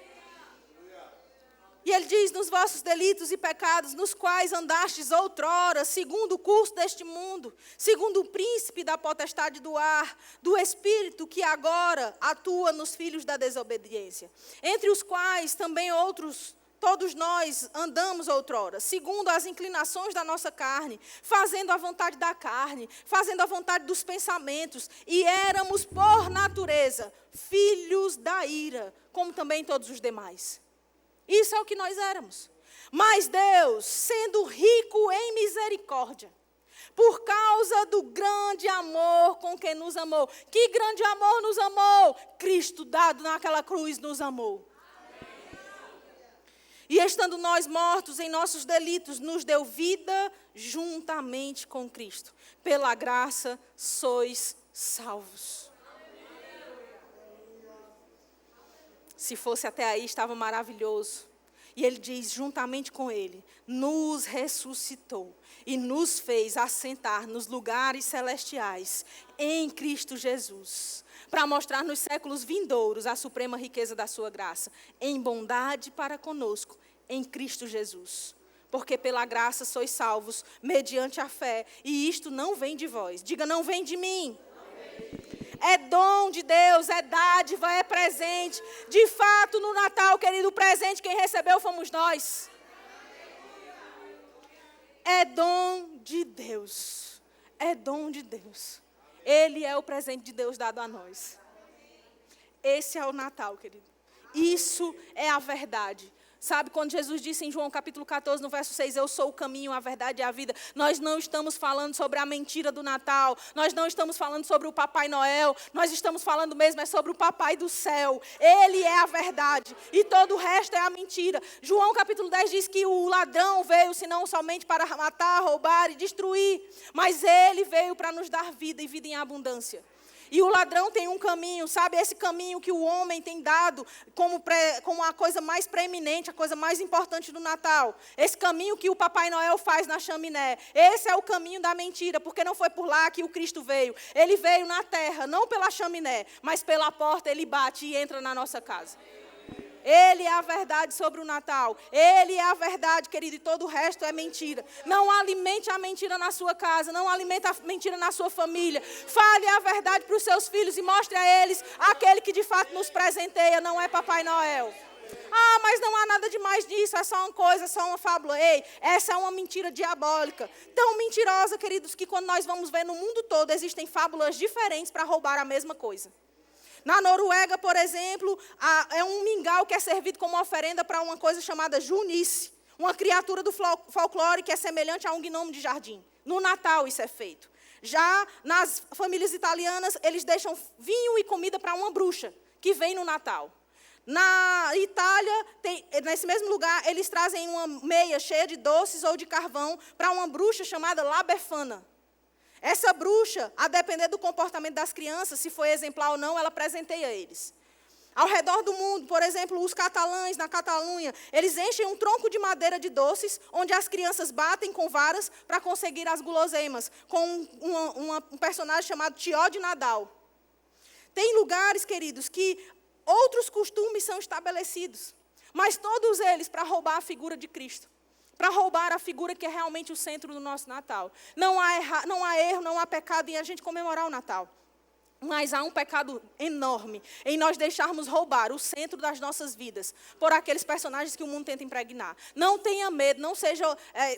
E Ele diz, nos vossos delitos e pecados, nos quais andastes outrora, segundo o curso deste mundo, segundo o príncipe da potestade do ar, do espírito que agora atua nos filhos da desobediência, entre os quais também outros, todos nós andamos outrora, segundo as inclinações da nossa carne, fazendo a vontade da carne, fazendo a vontade dos pensamentos, e éramos por natureza filhos da ira, como também todos os demais. Isso é o que nós éramos. Mas Deus, sendo rico em misericórdia, por causa do grande amor com que nos amou. Que grande amor nos amou? Cristo dado naquela cruz nos amou. E estando nós mortos em nossos delitos, nos deu vida juntamente com Cristo. Pela graça sois salvos. Se fosse até aí, estava maravilhoso. E Ele diz, juntamente com Ele, nos ressuscitou e nos fez assentar nos lugares celestiais em Cristo Jesus, para mostrar nos séculos vindouros a suprema riqueza da sua graça, em bondade para conosco, em Cristo Jesus. Porque pela graça sois salvos, mediante a fé, e isto não vem de vós. Diga, não vem de mim. É dom de Deus, é dádiva, é presente. De fato, no Natal, querido, o presente quem recebeu fomos nós. É dom de Deus. É dom de Deus. Ele é o presente de Deus dado a nós. Esse é o Natal, querido. Isso é a verdade. Sabe, quando Jesus disse em João capítulo 14, no verso 6, eu sou o caminho, a verdade e a vida, nós não estamos falando sobre a mentira do Natal, nós não estamos falando sobre o Papai Noel, nós estamos falando mesmo sobre o Papai do céu. Ele é a verdade e todo o resto é a mentira. João capítulo 10 diz que o ladrão veio senão somente para matar, roubar e destruir, mas Ele veio para nos dar vida e vida em abundância. E o ladrão tem um caminho, sabe? Esse caminho que o homem tem dado como a coisa mais preeminente, a coisa mais importante do Natal. Esse caminho que o Papai Noel faz na chaminé. Esse é o caminho da mentira, porque não foi por lá que o Cristo veio. Ele veio na terra, não pela chaminé, mas pela porta ele bate e entra na nossa casa. Ele é a verdade sobre o Natal. Ele é a verdade, querido, e todo o resto é mentira. Não alimente a mentira na sua casa, não alimente a mentira na sua família. Fale a verdade para os seus filhos e mostre a eles aquele que de fato nos presenteia, não é Papai Noel. Ah, mas não há nada demais disso, é só uma coisa, é só uma fábula. Ei, essa é uma mentira diabólica. Tão mentirosa, queridos, que quando nós vamos ver no mundo todo, existem fábulas diferentes para roubar a mesma coisa. Na Noruega, por exemplo, é um mingau que é servido como oferenda para uma coisa chamada junice, uma criatura do folclore que é semelhante a um gnomo de jardim. No Natal isso é feito. Já nas famílias italianas, eles deixam vinho e comida para uma bruxa, que vem no Natal. Na Itália, nesse mesmo lugar, eles trazem uma meia cheia de doces ou de carvão para uma bruxa chamada La Befana. Essa bruxa, a depender do comportamento das crianças, se foi exemplar ou não, ela presenteia eles. Ao redor do mundo, por exemplo, os catalães, na Catalunha, eles enchem um tronco de madeira de doces, onde as crianças batem com varas para conseguir as guloseimas, com um personagem chamado Tió de Nadal. Tem lugares, queridos, que outros costumes são estabelecidos, mas todos eles para roubar a figura de Cristo, para roubar a figura que é realmente o centro do nosso Natal. Não há erro, não há pecado em a gente comemorar o Natal. Mas há um pecado enorme em nós deixarmos roubar o centro das nossas vidas por aqueles personagens que o mundo tenta impregnar. Não tenha medo, não seja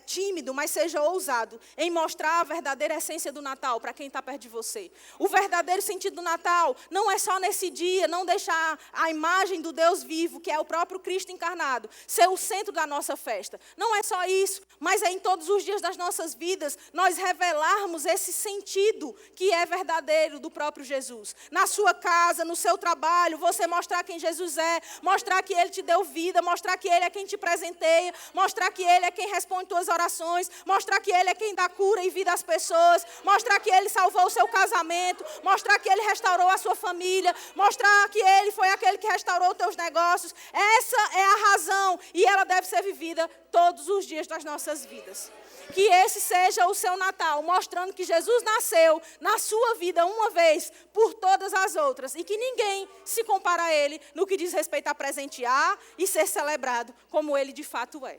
tímido, mas seja ousado em mostrar a verdadeira essência do Natal para quem está perto de você. O verdadeiro sentido do Natal não é só nesse dia, não deixar a imagem do Deus vivo, que é o próprio Cristo encarnado, ser o centro da nossa festa. Não é só isso, mas é em todos os dias das nossas vidas nós revelarmos esse sentido que é verdadeiro do próprio Jesus. Na sua casa, no seu trabalho, você mostrar quem Jesus é, mostrar que Ele te deu vida, mostrar que Ele é quem te presenteia, mostrar que Ele é quem responde tuas orações, mostrar que Ele é quem dá cura e vida às pessoas, mostrar que Ele salvou o seu casamento, mostrar que Ele restaurou a sua família, mostrar que Ele foi aquele que restaurou os teus negócios. Essa é a razão e ela deve ser vivida todos os dias das nossas vidas. Que esse seja o seu Natal, mostrando que Jesus nasceu na sua vida uma vez por todas as outras e que ninguém se compara a Ele no que diz respeito a presentear e ser celebrado como Ele de fato é.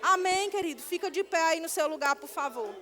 Amém, querido? Fica de pé aí no seu lugar, por favor.